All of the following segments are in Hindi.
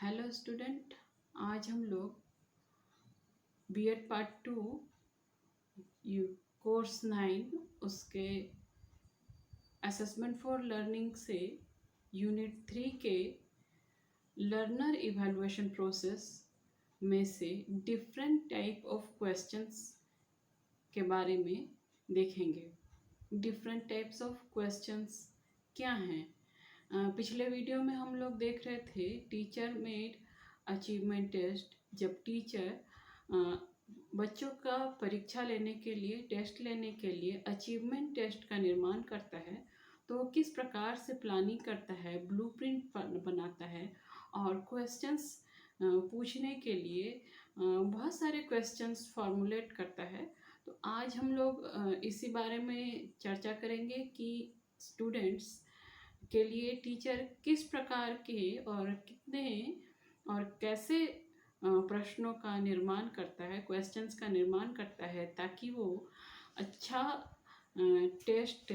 Hello student. आज हम लोग बीएड पार्ट 2 यू कोर्स 9 उसके असेसमेंट फॉर लर्निंग से यूनिट 3 के लर्नर इवैल्यूएशन प्रोसेस में से डिफरेंट टाइप ऑफ क्वेश्चंस के बारे में देखेंगे। डिफरेंट टाइप्स ऑफ क्वेश्चंस क्या हैं? पिछले वीडियो में हम लोग देख रहे थे टीचर मेड अचीवमेंट टेस्ट। जब टीचर बच्चों का परीक्षा लेने के लिए, टेस्ट लेने के लिए अचीवमेंट टेस्ट का निर्माण करता है तो वो किस प्रकार से प्लानिंग करता है, ब्लूप्रिंट बनाता है और क्वेश्चंस पूछने के लिए बहुत सारे क्वेश्चंस फॉर्मुलेट करता है। तो आज हम लोग इसी बारे में चर्चा करेंगे कि स्टूडेंट्स के लिए टीचर किस प्रकार के और कितने और कैसे प्रश्नों का निर्माण करता है, क्वेश्चंस का निर्माण करता है, ताकि वो अच्छा टेस्ट,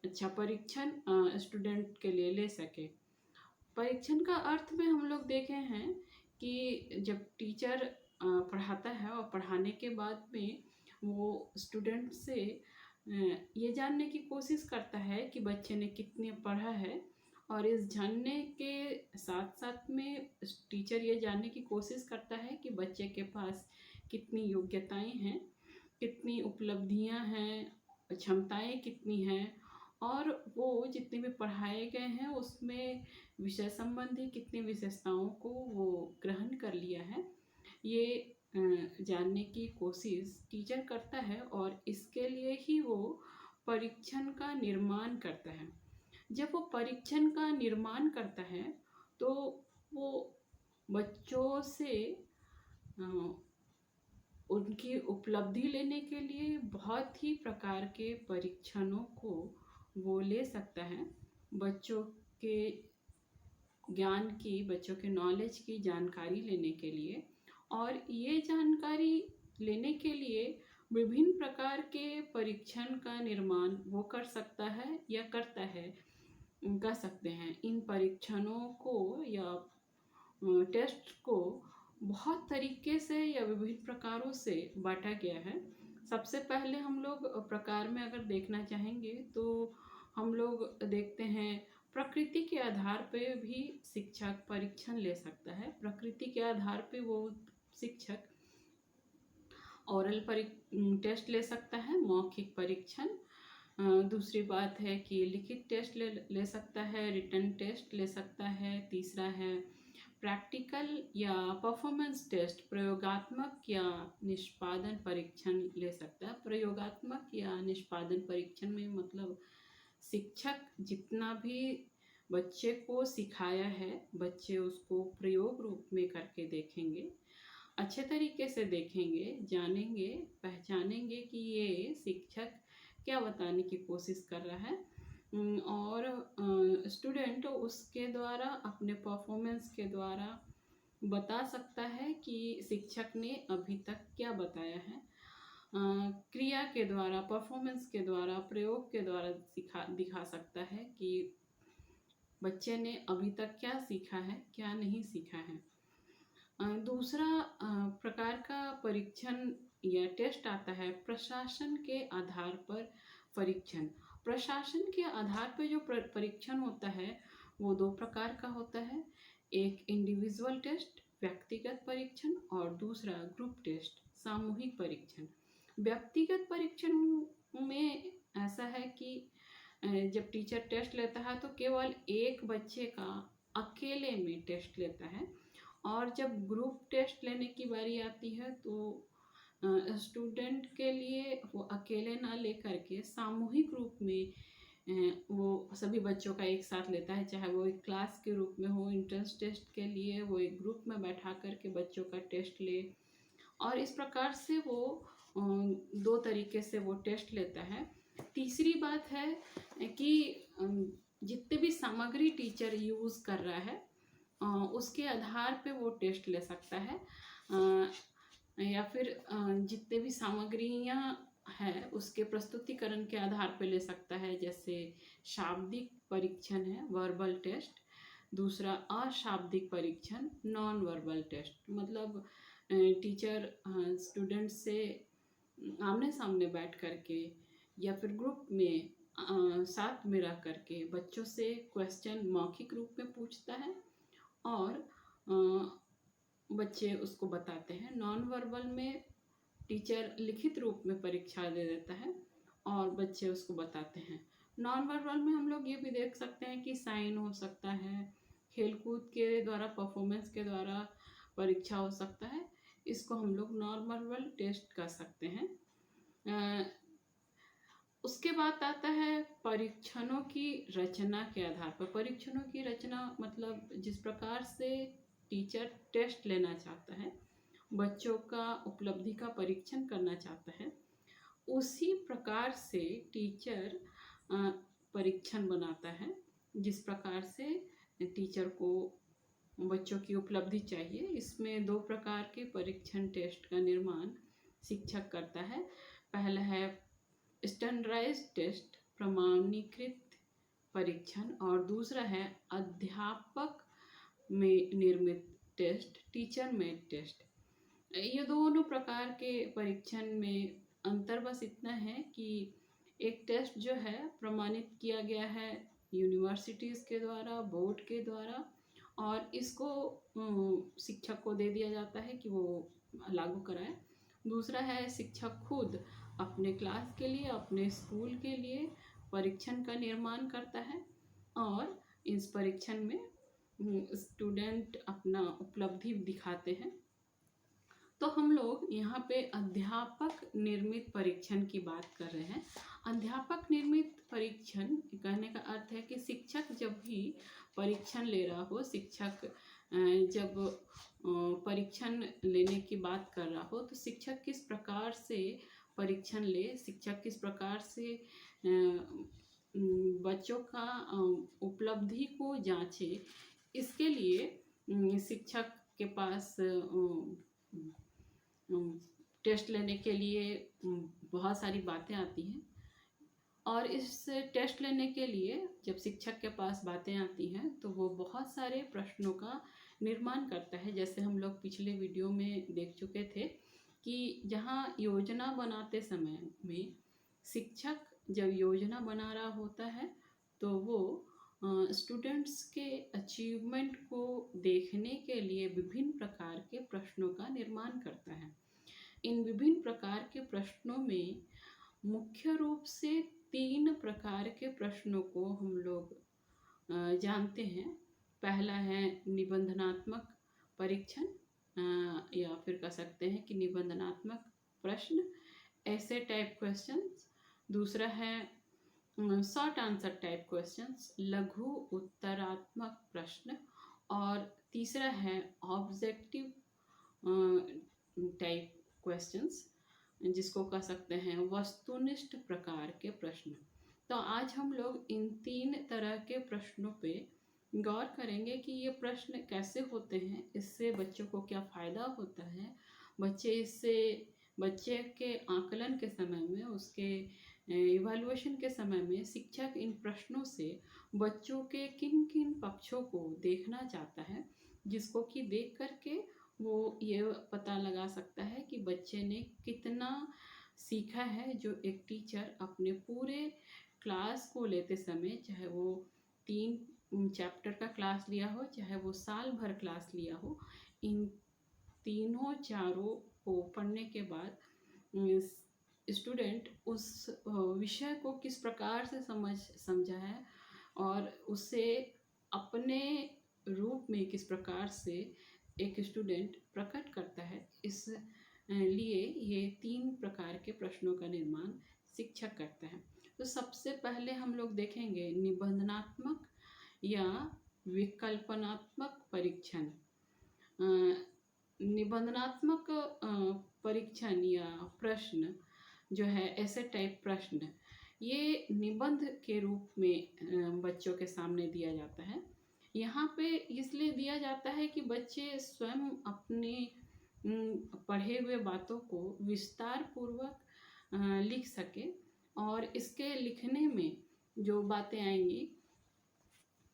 अच्छा परीक्षण स्टूडेंट के लिए ले सके। परीक्षण का अर्थ में हम लोग देखे हैं कि जब टीचर पढ़ाता है और पढ़ाने के बाद में वो स्टूडेंट से ये जानने की कोशिश करता है कि बच्चे ने कितने पढ़ा है, और इस जानने के साथ साथ में टीचर ये जानने की कोशिश करता है कि बच्चे के पास कितनी योग्यताएं हैं, कितनी उपलब्धियां हैं, क्षमताएं कितनी हैं, और वो जितने भी पढ़ाए गए हैं उसमें विषय संबंधी कितनी विशेषताओं को वो ग्रहण कर लिया है। ये जानने की कोशिश टीचर करता है और इसके लिए ही वो परीक्षण का निर्माण करता है। जब वो परीक्षण का निर्माण करता है तो वो बच्चों से उनकी उपलब्धि लेने के लिए बहुत ही प्रकार के परीक्षणों को वो ले सकता है। बच्चों के ज्ञान की, बच्चों के नॉलेज की जानकारी लेने के लिए, और ये जानकारी लेने के लिए विभिन्न प्रकार के परीक्षण का निर्माण वो कर सकता है या करता है, कर सकते हैं। इन परीक्षणों को या टेस्ट को बहुत तरीके से या विभिन्न प्रकारों से बांटा गया है। सबसे पहले हम लोग प्रकार में अगर देखना चाहेंगे तो हम लोग देखते हैं प्रकृति के आधार पे भी शिक्षक परीक्षण ले सकता है। प्रकृति के आधार पे वो शिक्षक ओरल टेस्ट ले सकता है, मौखिक परीक्षण। दूसरी बात है कि लिखित टेस्ट ले सकता है, रिटन टेस्ट ले सकता है। तीसरा है प्रैक्टिकल या परफॉर्मेंस टेस्ट, प्रयोगात्मक या निष्पादन परीक्षण ले सकता है। प्रयोगात्मक या निष्पादन परीक्षण में मतलब शिक्षक जितना भी बच्चे को सिखाया है, बच्चे उसको प्रयोग रूप में करके देखेंगे, अच्छे तरीके से देखेंगे, जानेंगे, पहचानेंगे कि ये शिक्षक क्या बताने की कोशिश कर रहा है, और स्टूडेंट उसके द्वारा, अपने परफॉर्मेंस के द्वारा बता सकता है कि शिक्षक ने अभी तक क्या बताया है। क्रिया के द्वारा, परफॉर्मेंस के द्वारा, प्रयोग के द्वारा दिखा सकता है कि बच्चे ने अभी तक क्या सीखा है, क्या नहीं सीखा है। दूसरा प्रकार का परीक्षण या टेस्ट आता है प्रशासन के आधार पर परीक्षण। प्रशासन के आधार पर जो परीक्षण होता है वो दो प्रकार का होता है। एक इंडिविजुअल टेस्ट, व्यक्तिगत परीक्षण, और दूसरा ग्रुप टेस्ट, सामूहिक परीक्षण। व्यक्तिगत परीक्षण में ऐसा है कि जब टीचर टेस्ट लेता है तो केवल एक बच्चे का अकेले में टेस्ट लेता है, और जब ग्रुप टेस्ट लेने की बारी आती है तो स्टूडेंट के लिए वो अकेले ना लेकर के सामूहिक रूप में वो सभी बच्चों का एक साथ लेता है, चाहे वो एक क्लास के रूप में हो। एंट्रेंस टेस्ट के लिए वो एक ग्रुप में बैठा करके बच्चों का टेस्ट ले, और इस प्रकार से वो दो तरीके से वो टेस्ट लेता है। तीसरी बात है कि जितने भी सामग्री टीचर यूज़ कर रहा है उसके आधार पे वो टेस्ट ले सकता है, या फिर जितने भी सामग्रियाँ है उसके प्रस्तुतिकरण के आधार पे ले सकता है। जैसे शाब्दिक परीक्षण है, वर्बल टेस्ट, दूसरा अशाब्दिक परीक्षण नॉन वर्बल टेस्ट, मतलब टीचर स्टूडेंट से आमने सामने बैठ करके या फिर ग्रुप में साथ में रह करके बच्चों से क्वेश्चन मौखिक रूप में पूछता है और बच्चे उसको बताते हैं। नॉन वर्बल में टीचर लिखित रूप में परीक्षा दे देता है और बच्चे उसको बताते हैं। नॉन वर्बल में हम लोग ये भी देख सकते हैं कि साइन हो सकता है, खेलकूद के द्वारा, परफॉर्मेंस के द्वारा परीक्षा हो सकता है। इसको हम लोग नॉन वर्बल टेस्ट कर सकते हैं। उसके बाद आता है परीक्षणों की रचना के आधार पर। परीक्षणों की रचना मतलब जिस प्रकार से टीचर टेस्ट लेना चाहता है, बच्चों का उपलब्धि का परीक्षण करना चाहता है, उसी प्रकार से टीचर परीक्षण बनाता है। जिस प्रकार से टीचर को बच्चों की उपलब्धि चाहिए, इसमें 2 प्रकार के परीक्षण टेस्ट का निर्माण शिक्षक करता है। पहला है स्टैंडर्डाइज्ड टेस्ट, प्रमाणीकृत परीक्षण, और दूसरा है अध्यापक में निर्मित टेस्ट, टीचर मेड टेस्ट। ये दोनों प्रकार के परीक्षण में अंतर बस इतना है कि एक टेस्ट जो है प्रमाणित किया गया है यूनिवर्सिटीज़ के द्वारा, बोर्ड के द्वारा, और इसको शिक्षक को दे दिया जाता है कि वो लागू कराए। दूसरा है शिक्षक खुद अपने क्लास के लिए, अपने स्कूल के लिए परीक्षण का निर्माण करता है और इस परीक्षण में स्टूडेंट अपना उपलब्धि दिखाते हैं। तो हम लोग यहाँ पे अध्यापक निर्मित परीक्षण की बात कर रहे हैं। अध्यापक निर्मित परीक्षण कहने का अर्थ है कि शिक्षक जब भी परीक्षण ले रहा हो, शिक्षक जब परीक्षण लेने की बात कर रहा हो, तो शिक्षक किस प्रकार से परीक्षण ले, शिक्षक किस प्रकार से बच्चों का उपलब्धि को जांचे, इसके लिए शिक्षक के पास टेस्ट लेने के लिए बहुत सारी बातें आती हैं। और इस टेस्ट लेने के लिए जब शिक्षक के पास बातें आती हैं तो वो बहुत सारे प्रश्नों का निर्माण करता है। जैसे हम लोग पिछले वीडियो में देख चुके थे कि जहाँ योजना बनाते समय में शिक्षक जब योजना बना रहा होता है तो वो स्टूडेंट्स के अचीवमेंट को देखने के लिए विभिन्न प्रकार के प्रश्नों का निर्माण करता है। इन विभिन्न प्रकार के प्रश्नों में मुख्य रूप से 3 प्रकार के प्रश्नों को हम लोग जानते हैं। पहला है निबंधनात्मक परीक्षण, या फिर कह सकते हैं कि निबंधनात्मक प्रश्न, ऐसे टाइप क्वेश्चंस। दूसरा है शॉर्ट आंसर टाइप क्वेश्चंस, लघु उत्तरात्मक प्रश्न। और तीसरा है ऑब्जेक्टिव टाइप क्वेश्चंस, जिसको कह सकते हैं वस्तुनिष्ठ प्रकार के प्रश्न। तो आज हम लोग इन 3 तरह के प्रश्नों पे गौर करेंगे कि ये प्रश्न कैसे होते हैं, इससे बच्चों को क्या फ़ायदा होता है, बच्चे के आकलन के समय में, उसके इवैल्यूएशन के समय में शिक्षक इन प्रश्नों से बच्चों के किन किन पक्षों को देखना चाहता है, जिसको कि देख करके वो ये पता लगा सकता है कि बच्चे ने कितना सीखा है। जो एक टीचर अपने पूरे क्लास को लेते समय, चाहे वो 3 चैप्टर का क्लास लिया हो, चाहे वो साल भर क्लास लिया हो, इन तीनों चारों को पढ़ने के बाद स्टूडेंट उस विषय को किस प्रकार से समझा है और उसे अपने रूप में किस प्रकार से एक स्टूडेंट प्रकट करता है, इस लिए ये 3 प्रकार के प्रश्नों का निर्माण शिक्षक करता है। तो सबसे पहले हम लोग देखेंगे निबंधनात्मक या विकल्पनात्मक परीक्षण। निबंधनात्मक परीक्षण या प्रश्न जो है, ऐसे टाइप प्रश्न, ये निबंध के रूप में बच्चों के सामने दिया जाता है। यहाँ पे इसलिए दिया जाता है कि बच्चे स्वयं अपने पढ़े हुए बातों को विस्तार पूर्वक लिख सके और इसके लिखने में जो बातें आएंगी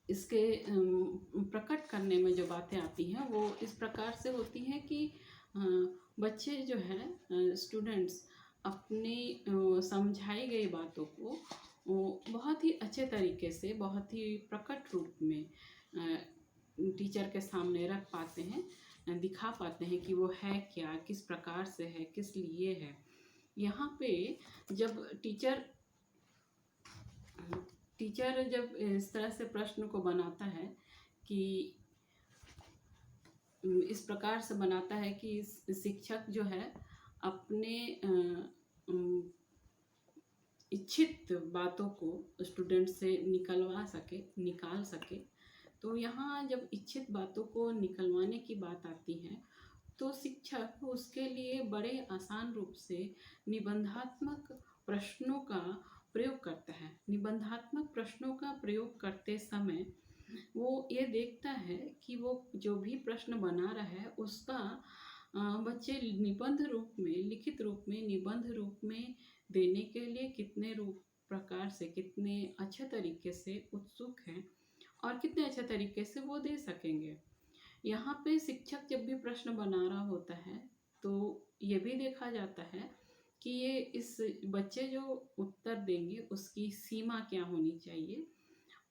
इसके प्रकट करने में जो बातें आती हैं वो इस प्रकार से होती हैं कि अ, बच्चे जो है स्टूडेंट्स अपनी समझाई गई बातों को बहुत ही अच्छे तरीके से बहुत ही प्रकट रूप में टीचर के सामने रख पाते हैं, दिखा पाते हैं कि वो है क्या, किस प्रकार से है, किस लिए है। यहाँ पे जब टीचर जब इस तरह से प्रश्न को बनाता है कि इस प्रकार से बनाता है कि शिक्षक जो है अपने इच्छित बातों को स्टूडेंट से निकाल सके। तो यहाँ जब इच्छित बातों को निकलवाने की बात आती है तो शिक्षक उसके लिए बड़े आसान रूप से निबंधात्मक प्रश्नों का प्रयोग करता है। निबंधात्मक प्रश्नों का प्रयोग करते समय वो ये देखता है कि वो जो भी प्रश्न बना रहा है उसका बच्चे निबंध रूप में, लिखित रूप में, निबंध रूप में देने के लिए कितने रूप प्रकार से, कितने अच्छे तरीके से उत्सुक हैं और कितने अच्छे तरीके से वो दे सकेंगे। यहाँ पे शिक्षक जब भी प्रश्न बना रहा होता है तो ये भी देखा जाता है कि ये इस बच्चे जो उत्तर देंगे उसकी सीमा क्या होनी चाहिए,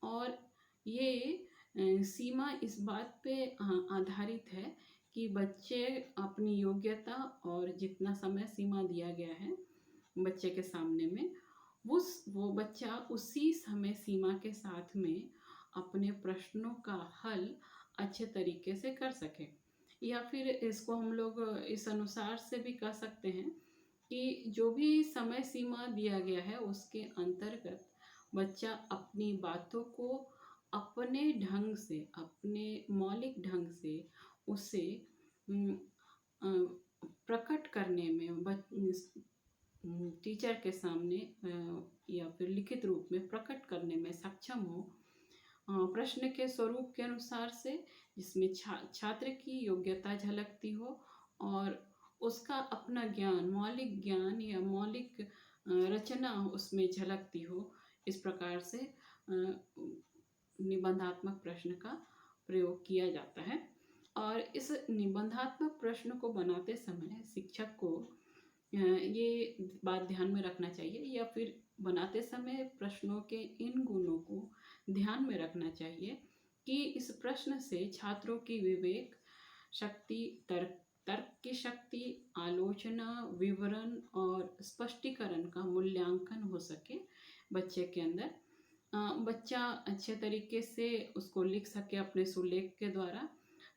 और ये सीमा इस बात पे आधारित है कि बच्चे अपनी योग्यता और जितना समय सीमा दिया गया है बच्चे के सामने में वो बच्चा उसी समय सीमा के साथ में अपने प्रश्नों का हल अच्छे तरीके से कर सके। या फिर इसको हम लोग इस अनुसार से भी कह सकते हैं कि जो भी समय सीमा दिया गया है उसके अंतर्गत बच्चा अपनी बातों को अपने ढंग से, अपने मौलिक ढंग से उसे प्रकट करने में टीचर के सामने या फिर लिखित रूप में प्रकट करने में सक्षम हो, प्रश्न के स्वरूप के अनुसार से, जिसमें छात्र की योग्यता झलकती हो और उसका अपना ज्ञान, मौलिक ज्ञान या मौलिक रचना उसमें झलकती हो। इस प्रकार से निबंधात्मक प्रश्न का प्रयोग किया जाता है। और इस निबंधात्मक प्रश्न को बनाते समय शिक्षक को ये बात ध्यान में रखना चाहिए, या फिर बनाते समय प्रश्नों के इन गुणों को ध्यान में रखना चाहिए कि इस प्रश्न से छात्रों की विवेक शक्ति, तर्क की शक्ति, आलोचना, विवरण और स्पष्टीकरण का मूल्यांकन हो सके बच्चे के अंदर। बच्चा अच्छे तरीके से उसको लिख सके अपने सुलेख के द्वारा।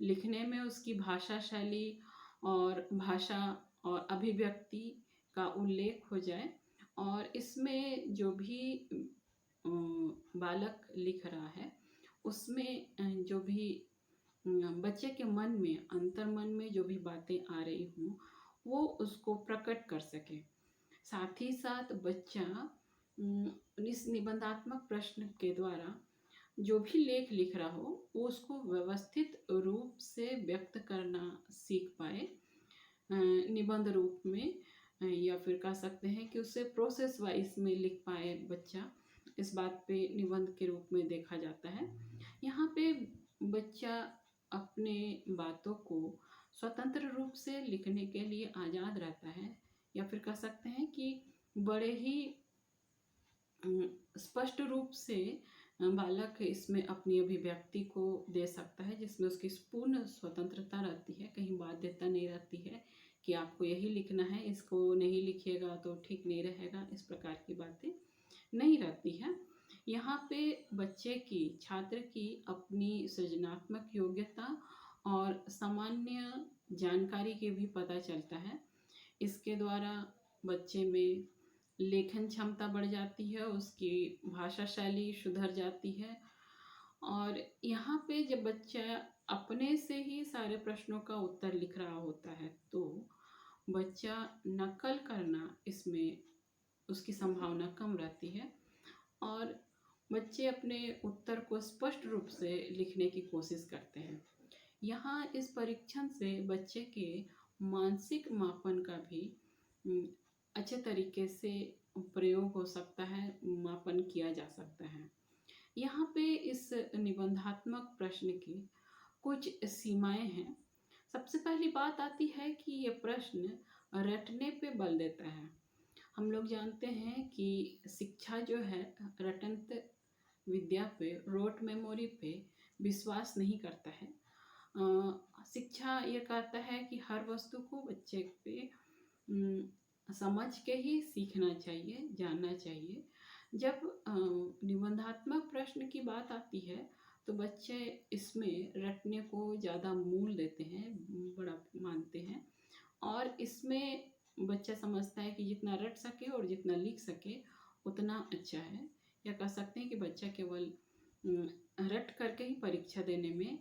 लिखने में उसकी भाषा शैली और भाषा और अभिव्यक्ति का उल्लेख हो जाए, और इसमें जो भी बालक लिख रहा है उसमें जो भी बच्चे के मन में, अंतर मन में जो भी बातें आ रही हों वो उसको प्रकट कर सके। साथ ही साथ बच्चा इस निबंधात्मक प्रश्न के द्वारा जो भी लेख लिख रहा हो वो उसको व्यवस्थित रूप से व्यक्त करना सीख पाए निबंध रूप में, या फिर कह सकते हैं कि उसे प्रोसेस वाइज में लिख पाए बच्चा। इस बात पे निबंध के रूप में देखा जाता है। यहाँ पे बच्चा अपने बातों को स्वतंत्र रूप से लिखने के लिए आज़ाद रहता है, या फिर कह सकते हैं कि बड़े ही स्पष्ट रूप से बालक इसमें अपनी अभिव्यक्ति को दे सकता है, जिसमें उसकी पूर्ण स्वतंत्रता रहती है, कहीं बाध्यता नहीं रहती है कि आपको यही लिखना है, इसको नहीं लिखिएगा तो ठीक नहीं रहेगा, इस प्रकार की बातें नहीं रहती है। यहाँ पे बच्चे की, छात्र की अपनी सृजनात्मक योग्यता और सामान्य जानकारी के भी पता चलता है। इसके द्वारा बच्चे में लेखन क्षमता बढ़ जाती है, उसकी भाषा शैली सुधर जाती है। और यहाँ पे जब बच्चा अपने से ही सारे प्रश्नों का उत्तर लिख रहा होता है तो बच्चा नकल करना, इसमें उसकी संभावना कम रहती है, और बच्चे अपने उत्तर को स्पष्ट रूप से लिखने की कोशिश करते हैं। यहाँ इस परीक्षण से बच्चे के मानसिक मापन का भी अच्छे तरीके से प्रयोग हो सकता है, मापन किया जा सकता है। यहाँ पे इस निबंधात्मक प्रश्न की कुछ सीमाएं हैं। सबसे पहली बात आती है कि ये प्रश्न रटने पे बल देता है। हम लोग जानते हैं कि शिक्षा जो है रटंत विद्या पे, रोट मेमोरी पे विश्वास नहीं करता है। शिक्षा ये कहता है कि हर वस्तु को बच्चे पे समझ के ही सीखना चाहिए, जानना चाहिए। जब निबंधात्मक प्रश्न की बात आती है तो बच्चे इसमें रटने को ज़्यादा मूल देते हैं, बड़ा मानते हैं, और इसमें बच्चा समझता है कि जितना रट सके और जितना लिख सके उतना अच्छा है। या कह सकते हैं कि बच्चा केवल रट करके ही परीक्षा देने में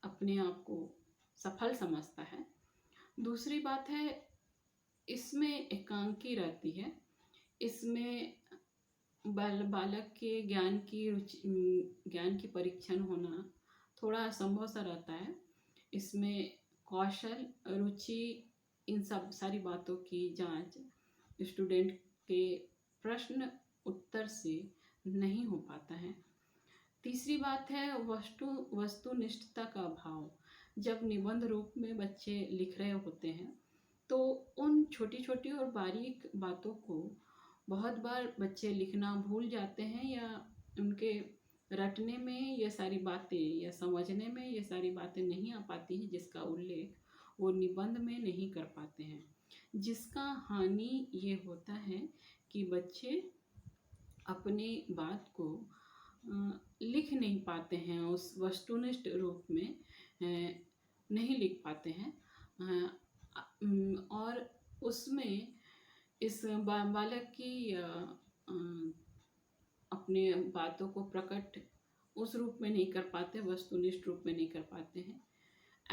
अपने आप को सफल समझता है। दूसरी बात है, इसमें एकांकी रहती है। इसमें बालक के ज्ञान की परीक्षण होना थोड़ा असंभव सा रहता है। इसमें कौशल, रुचि, इन सब सारी बातों की जांच स्टूडेंट के प्रश्न उत्तर से नहीं हो पाता है। तीसरी बात है वस्तुनिष्ठता का अभाव। जब निबंध रूप में बच्चे लिख रहे होते हैं तो उन छोटी छोटी और बारीक बातों को बहुत बार बच्चे लिखना भूल जाते हैं, या उनके रटने में ये सारी बातें या समझने में ये सारी बातें नहीं आ पाती हैं, जिसका उल्लेख वो निबंध में नहीं कर पाते हैं। जिसका हानि ये होता है कि बच्चे अपनी बात को लिख नहीं पाते हैं, उस वस्तुनिष्ठ रूप में नहीं लिख पाते हैं। और उसमें इस बालक की अपने बातों को प्रकट उस रूप में नहीं कर पाते, वस्तुनिष्ठ रूप में नहीं कर पाते हैं।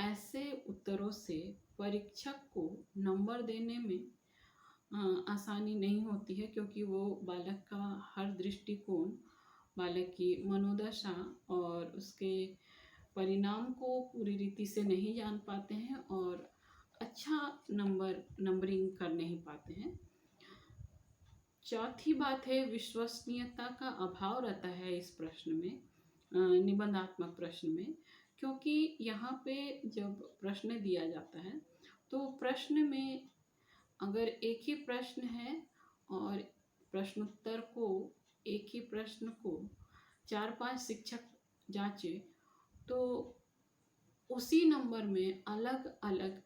ऐसे उत्तरों से परीक्षक को नंबर देने में आसानी नहीं होती है, क्योंकि वो बालक का हर दृष्टिकोण, बालक की मनोदशा और उसके परिणाम को पूरी रीति से नहीं जान पाते हैं और अच्छा नंबरिंग कर नहीं पाते हैं। चौथी बात है, विश्वसनीयता का अभाव रहता है इस प्रश्न में, निबंधात्मक प्रश्न में। क्योंकि यहाँ पे जब प्रश्न दिया जाता है तो प्रश्न में अगर एक ही प्रश्न है और प्रश्नोत्तर को, एक ही प्रश्न को 4-5 शिक्षक जांचे तो उसी नंबर में अलग अलग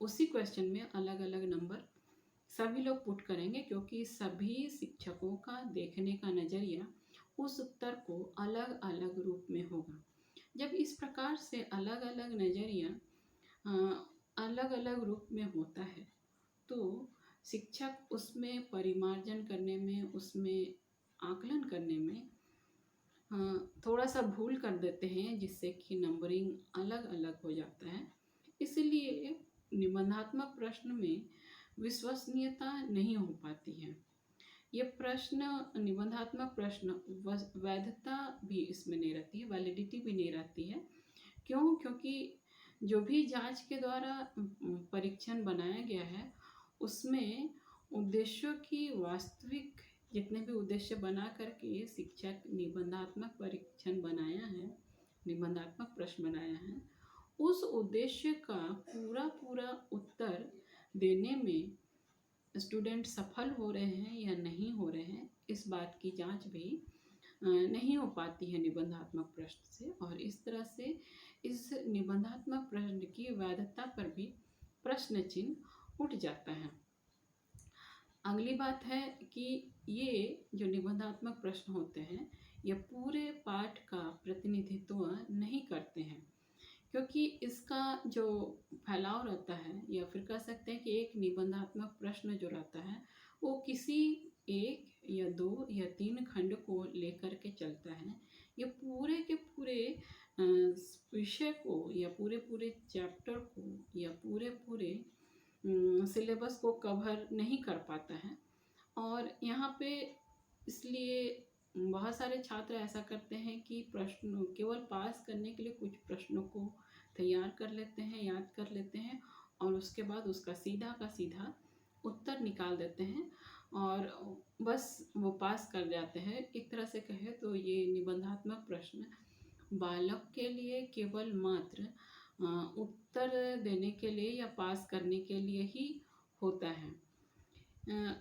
उसी क्वेश्चन में अलग अलग नंबर सभी लोग पुट करेंगे, क्योंकि सभी शिक्षकों का देखने का नज़रिया उस उत्तर को अलग अलग रूप में होगा। जब इस प्रकार से अलग अलग नज़रिया अलग अलग रूप में होता है तो शिक्षक उसमें परिमार्जन करने में, उसमें आकलन करने में थोड़ा सा भूल कर देते हैं, जिससे कि नंबरिंग अलग अलग हो जाता है। इसलिए निबंधात्मक प्रश्न में विश्वसनीयता नहीं हो पाती है। ये प्रश्न, निबंधात्मक प्रश्न, वैधता भी इसमें नहीं रहती है, वैलिडिटी भी नहीं रहती है। क्यों? क्योंकि जो भी जांच के द्वारा परीक्षण बनाया गया है उसमें उद्देश्यों की वास्तविक, जितने भी उद्देश्य बना करके शिक्षक निबंधात्मक परीक्षण बनाया है, निबंधात्मक प्रश्न बनाया है, उस उद्देश्य का पूरा पूरा उत्तर देने में स्टूडेंट सफल हो रहे हैं या नहीं हो रहे हैं, इस बात की जांच भी नहीं हो पाती है निबंधात्मक प्रश्न से। और इस तरह से इस निबंधात्मक प्रश्न की वैधता पर भी प्रश्न चिन्ह उठ जाता है। अगली बात है कि ये जो निबंधात्मक प्रश्न होते हैं ये पूरे पाठ का प्रतिनिधित्व नहीं करते हैं, क्योंकि इसका जो फैलाव रहता है, या फिर कह सकते हैं कि एक निबंधात्मक प्रश्न जो रहता है वो किसी 1 या 2 या 3 खंड को लेकर के चलता है। ये पूरे के पूरे विषय को या पूरे पूरे चैप्टर को या पूरे पूरे सिलेबस को कवर नहीं कर पाता है। और यहाँ पे इसलिए बहुत सारे छात्र ऐसा करते हैं कि प्रश्न केवल पास करने के लिए कुछ प्रश्नों को तैयार कर लेते हैं, याद कर लेते हैं, और उसके बाद उसका सीधा का सीधा उत्तर निकाल देते हैं। और बस वो पास कर जाते हैं। एक तरह से कहें तो ये निबंधात्मक प्रश्न बालक के लिए केवल मात्र उत्तर देने के लिए या पास करने के लिए ही होता है। अ,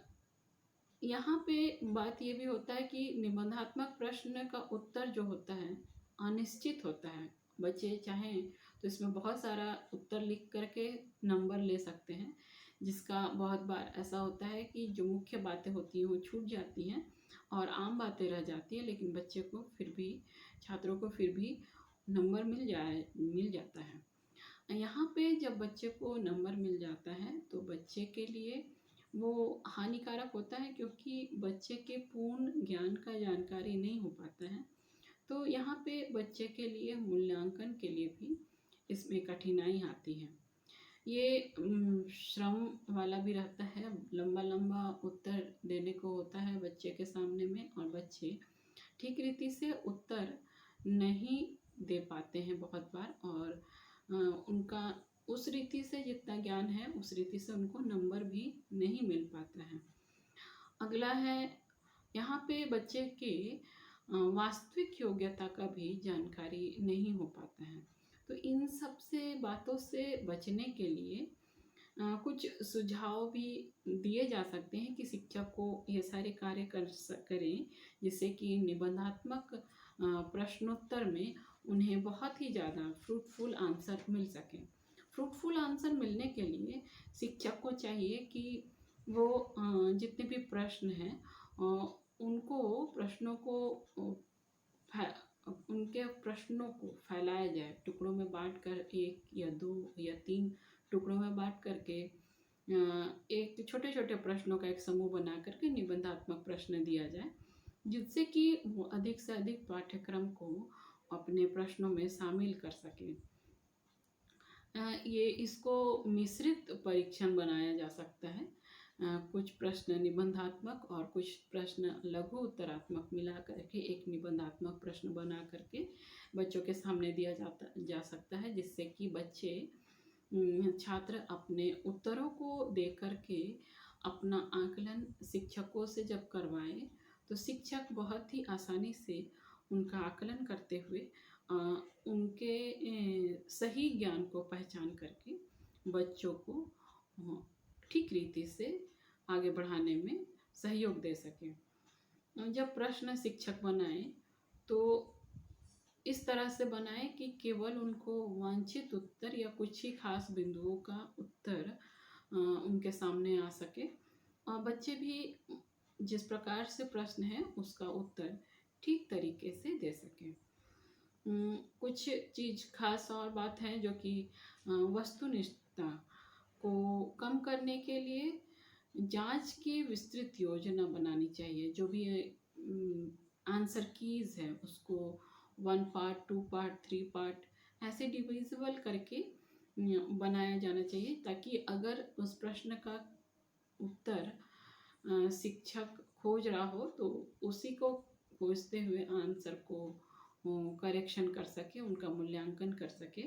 यहाँ पे बात ये भी होता है कि निबंधात्मक प्रश्न का उत्तर जो होता है अनिश्चित होता है। बच्चे चाहें तो इसमें बहुत सारा उत्तर लिख करके नंबर ले सकते हैं, जिसका बहुत बार ऐसा होता है कि जो मुख्य बातें होती हैं वो छूट जाती हैं और आम बातें रह जाती हैं, लेकिन बच्चे को फिर भी, छात्रों को फिर भी नंबर मिल जाता है। यहाँ पे जब बच्चे को नंबर मिल जाता है तो बच्चे के लिए वो हानिकारक होता है, क्योंकि बच्चे के पूर्ण ज्ञान का जानकारी नहीं हो पाता है। तो यहाँ पे बच्चे के लिए मूल्यांकन के लिए भी इसमें कठिनाई आती है। ये श्रम वाला भी रहता है, लंबा लंबा उत्तर देने को होता है बच्चे के सामने में, और बच्चे ठीक रीति से उत्तर नहीं दे पाते हैं बहुत बार, और उनका उस रीति से जितना ज्ञान है उस रीति से उनको नंबर भी नहीं मिल पाता है। अगला है, यहाँ पे बच्चे के वास्तविक योग्यता का भी जानकारी नहीं हो पाता है। तो इन सब से बातों से बचने के लिए कुछ सुझाव भी दिए जा सकते हैं कि शिक्षक को ये सारे कार्य करें, जिससे कि निबंधात्मक प्रश्नोत्तर में उन्हें बहुत ही ज़्यादा फ्रूटफुल आंसर मिल सके। फ्रूटफुल आंसर मिलने के लिए शिक्षक को चाहिए कि वो जितने भी प्रश्न हैं उनको प्रश्नों को उनके प्रश्नों को फैलाया जाए, टुकड़ों में बांट कर, 1 या 2 या 3 टुकड़ों में बांट करके एक छोटे छोटे प्रश्नों का एक समूह बना करके निबंधात्मक प्रश्न दिया जाए, जिससे कि वो अधिक से अधिक पाठ्यक्रम को अपने प्रश्नों में शामिल कर सकें। ये इसको मिश्रित परीक्षण बनाया जा सकता है। कुछ प्रश्न निबंधात्मक और कुछ प्रश्न लघु उत्तरात्मक मिला करके एक निबंधात्मक प्रश्न बना करके बच्चों के सामने दिया जा सकता है, जिससे कि बच्चे छात्र अपने उत्तरों को देख करके अपना आकलन शिक्षकों से जब करवाएं तो शिक्षक बहुत ही आसानी से उनका आकलन करते हुए उनके सही ज्ञान को पहचान करके बच्चों को ठीक रीति से आगे बढ़ाने में सहयोग दे सकें। जब प्रश्न शिक्षक बनाए तो इस तरह से बनाएं कि केवल उनको वांछित उत्तर या कुछ ही खास बिंदुओं का उत्तर उनके सामने आ सके, और बच्चे भी जिस प्रकार से प्रश्न है उसका उत्तर ठीक तरीके से दे सकें। कुछ चीज़ खास और बात है जो कि वस्तुनिष्ठता को कम करने के लिए जांच की विस्तृत योजना बनानी चाहिए। जो भी आंसर कीज़ है उसको 1 पार्ट, 2 पार्ट, 3 पार्ट ऐसे डिविजिबल करके बनाया जाना चाहिए, ताकि अगर उस प्रश्न का उत्तर शिक्षक खोज रहा हो तो उसी को खोजते हुए आंसर को करेक्शन कर सके, उनका मूल्यांकन कर सके,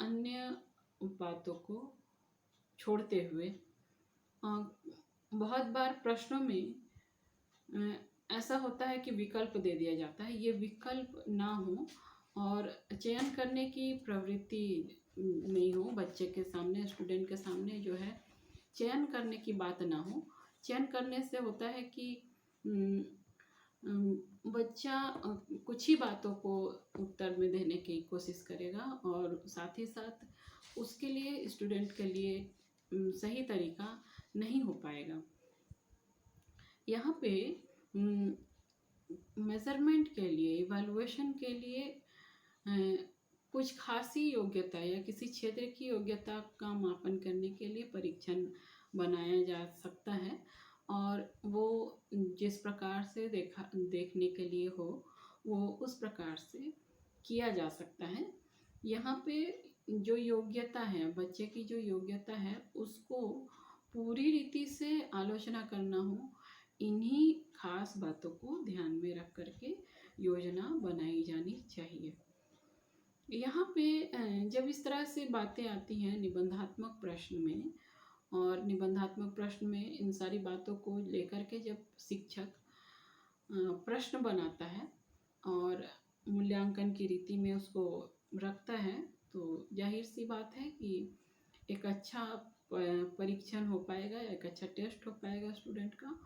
अन्य बातों को छोड़ते हुए। बहुत बार प्रश्नों में ऐसा होता है कि विकल्प दे दिया जाता है, ये विकल्प ना हो और चयन करने की प्रवृत्ति नहीं हो बच्चे के सामने, स्टूडेंट के सामने जो है चयन करने की बात ना हो। चयन करने से होता है कि बच्चा कुछ ही बातों को उत्तर में देने की कोशिश करेगा, और साथ ही साथ उसके लिए, स्टूडेंट के लिए सही तरीका नहीं हो पाएगा। यहाँ पे मेज़रमेंट के लिए, इवैल्यूएशन के लिए कुछ खासी योग्यता या किसी क्षेत्र की योग्यता का मापन करने के लिए परीक्षण बनाया जा सकता है, और वो जिस प्रकार से देखने के लिए हो वो उस प्रकार से किया जा सकता है। यहाँ पे जो योग्यता है, बच्चे की जो योग्यता है उसको पूरी रीति से आलोचना करना हो, इन्हीं खास बातों को ध्यान में रख करके योजना बनाई जानी चाहिए। यहाँ पे जब इस तरह से बातें आती हैं निबंधात्मक प्रश्न में, और निबंधात्मक प्रश्न में इन सारी बातों को लेकर के जब शिक्षक प्रश्न बनाता है और मूल्यांकन की रीति में उसको रखता है, तो जाहिर सी बात है कि एक अच्छा परीक्षण हो पाएगा, एक अच्छा टेस्ट हो पाएगा स्टूडेंट का,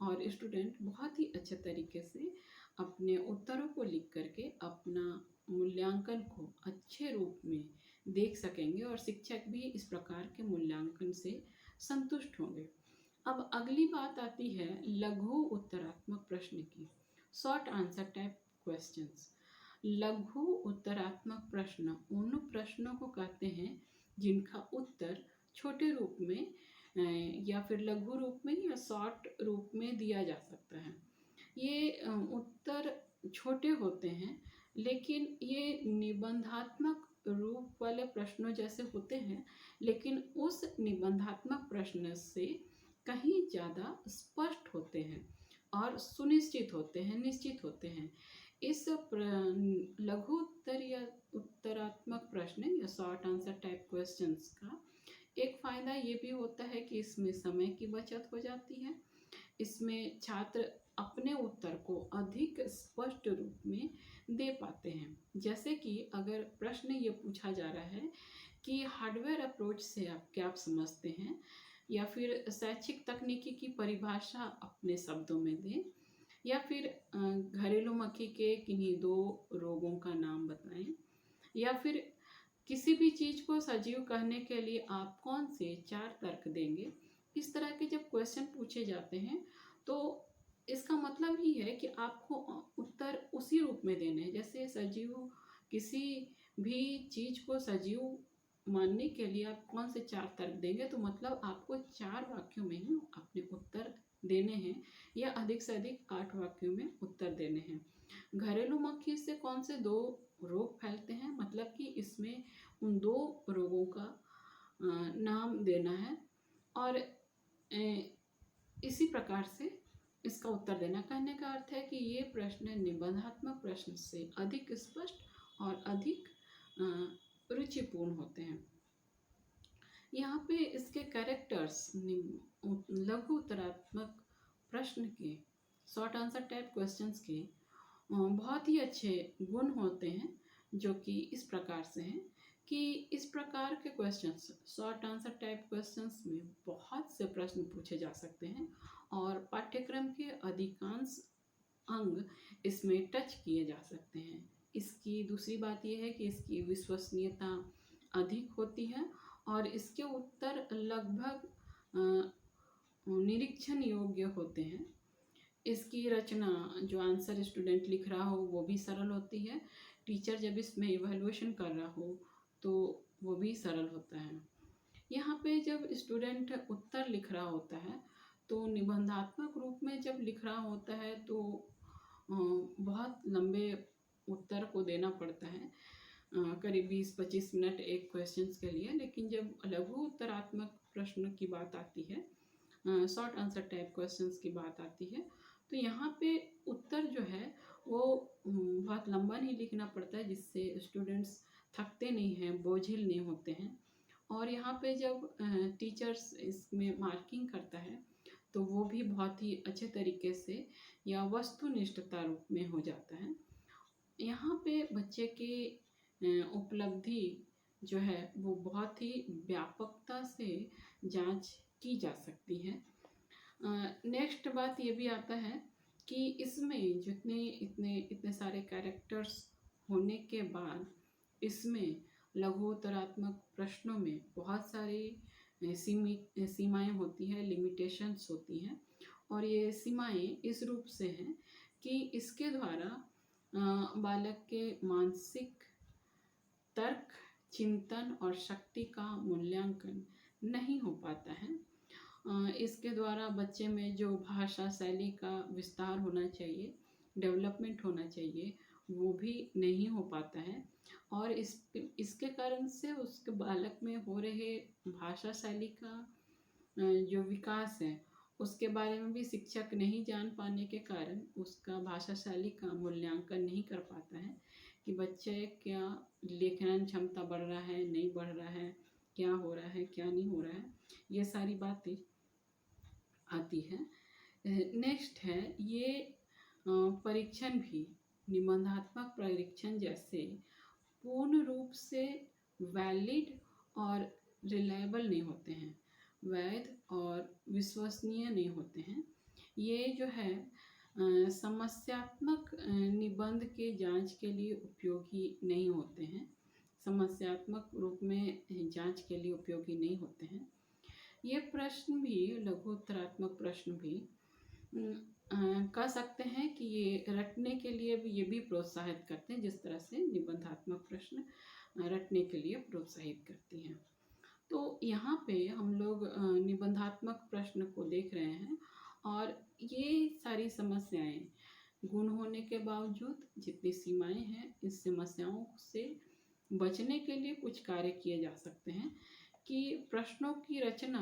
और स्टूडेंट बहुत ही अच्छे तरीके से अपने उत्तरों को लिख करके अपना मूल्यांकन को अच्छे रूप में देख सकेंगे और शिक्षक भी इस प्रकार के मूल्यांकन से संतुष्ट होंगे। अब अगली बात आती है लघु उत्तरात्मक प्रश्न की, शॉर्ट आंसर टाइप क्वेश्चंस। लघु उत्तरात्मक प्रश्न उन प्रश्नों को कहते हैं जिनका उत्तर छोटे रूप में या फिर लघु रूप में या शॉर्ट रूप में दिया जा सकता है। ये उत्तर छोटे होते हैं, लेकिन ये निबंधात्मक रूप वाले प्रश्नों जैसे होते हैं, लेकिन उस निबंधात्मक प्रश्न से कहीं ज़्यादा स्पष्ट होते हैं और सुनिश्चित होते हैं, निश्चित होते हैं। इस लघु उत्तर या उत्तरात्मक प्रश्न या शॉर्ट आंसर टाइप क्वेश्चंस का एक फ़ायदा ये भी होता है कि इसमें समय की बचत हो जाती है। इसमें छात्र अपने उत्तर को अधिक स्पष्ट रूप में दे पाते हैं। जैसे कि अगर प्रश्न ये पूछा जा रहा है कि हार्डवेयर अप्रोच से आप क्या समझते हैं, या फिर शैक्षिक तकनीकी की परिभाषा अपने शब्दों में दें, या फिर घरेलू मक्खी के किन्हीं 2 रोगों का नाम बताएं, या फिर किसी भी चीज़ को सजीव कहने के लिए आप कौन से 4 तर्क देंगे। इस तरह के जब क्वेश्चन पूछे जाते हैं तो इसका मतलब ही है कि आपको उत्तर उसी रूप में देने हैं। जैसे सजीव, किसी भी चीज़ को सजीव मानने के लिए आप कौन से 4 तर्क देंगे, तो मतलब आपको 4 वाक्यों में ही अपने उत्तर देने हैं, या अधिक से अधिक 8 वाक्यों में उत्तर देने हैं। घरेलू मक्खी से कौन से 2 रोग फैलते हैं, मतलब कि इसमें उन 2 रोगों का नाम देना है, और इसी प्रकार से इसका उत्तर देना। कहने का अर्थ है कि ये प्रश्न निबंधात्मक प्रश्न से अधिक स्पष्ट और अधिक रुचिपूर्ण होते हैं। यहाँ पे इसके कैरेक्टर्स लघु उत्तरात्मक प्रश्न के, शॉर्ट आंसर टाइप क्वेश्चंस के बहुत ही अच्छे गुण होते हैं, जो कि इस प्रकार से हैं कि इस प्रकार के questions, short answer type questions में बहुत से प्रश्न पूछे जा सकते हैं और पाठ्यक्रम के अधिकांश अंग इसमें टच किए जा सकते हैं। इसकी दूसरी बात यह है कि इसकी विश्वसनीयता अधिक होती है और इसके उत्तर लगभग निरीक्षण योग्य होते हैं। इसकी रचना, जो आंसर स्टूडेंट लिख रहा हो वो भी सरल होती है, टीचर जब इसमें इवैल्यूएशन कर रहा हो तो वो भी सरल होता है। यहाँ पे जब स्टूडेंट उत्तर लिख रहा होता है तो निबंधात्मक रूप में जब लिख रहा होता है तो बहुत लंबे उत्तर को देना पड़ता है, करीब 20-25 मिनट एक क्वेश्चंस के लिए। लेकिन जब लघु उत्तरात्मक प्रश्न की बात आती है, शॉर्ट आंसर टाइप क्वेश्चंस की बात आती है, तो यहाँ पे उत्तर जो है वो बहुत लंबा नहीं लिखना पड़ता है, जिससे स्टूडेंट्स थकते नहीं हैं, बोझिल नहीं होते हैं। और यहाँ पे जब टीचर्स इसमें मार्किंग करता है तो वो भी बहुत ही अच्छे तरीके से या वस्तुनिष्ठता रूप में हो जाता है। यहाँ पे बच्चे की उपलब्धि जो है वो बहुत ही व्यापकता से जांच की जा सकती है। नेक्स्ट बात ये भी आता है कि इसमें जितने इतने सारे कैरेक्टर्स होने के बाद इसमें लघु उत्तरात्मक प्रश्नों में बहुत सारी सीमाएं होती हैं, लिमिटेशंस होती हैं, और ये सीमाएं इस रूप से हैं कि इसके द्वारा बालक के मानसिक तर्क, चिंतन और शक्ति का मूल्यांकन नहीं हो पाता है। इसके द्वारा बच्चे में जो भाषा शैली का विस्तार होना चाहिए, डेवलपमेंट होना चाहिए, वो भी नहीं हो पाता है। और इसके कारण से उसके बालक में हो रहे भाषा शैली का जो विकास है उसके बारे में भी शिक्षक नहीं जान पाने के कारण उसका भाषा शैली का मूल्यांकन नहीं कर पाता है कि बच्चे क्या लेखन क्षमता बढ़ रहा है, नहीं बढ़ रहा है, क्या हो रहा है क्या नहीं हो रहा है, ये सारी बातें आती है। नेक्स्ट है ये परीक्षण भी निबंधात्मक परीक्षण जैसे पूर्ण रूप से वैलिड और रिलायबल नहीं होते हैं, वैध और विश्वसनीय नहीं होते हैं। ये जो है समस्यात्मक निबंध के जांच के लिए उपयोगी नहीं होते हैं, समस्यात्मक रूप में जांच के लिए उपयोगी नहीं होते हैं। ये प्रश्न भी, लघु उत्तरात्मक प्रश्न भी कह सकते हैं कि ये रटने के लिए भी, ये भी प्रोत्साहित करते हैं, जिस तरह से निबंधात्मक प्रश्न रटने के लिए प्रोत्साहित करती हैं। तो यहाँ पे हम लोग निबंधात्मक प्रश्न को देख रहे हैं, और ये सारी समस्याएं गुण होने के बावजूद जितनी सीमाएं हैं, इस समस्याओं से बचने के लिए कुछ कार्य किए जा सकते हैं कि प्रश्नों की रचना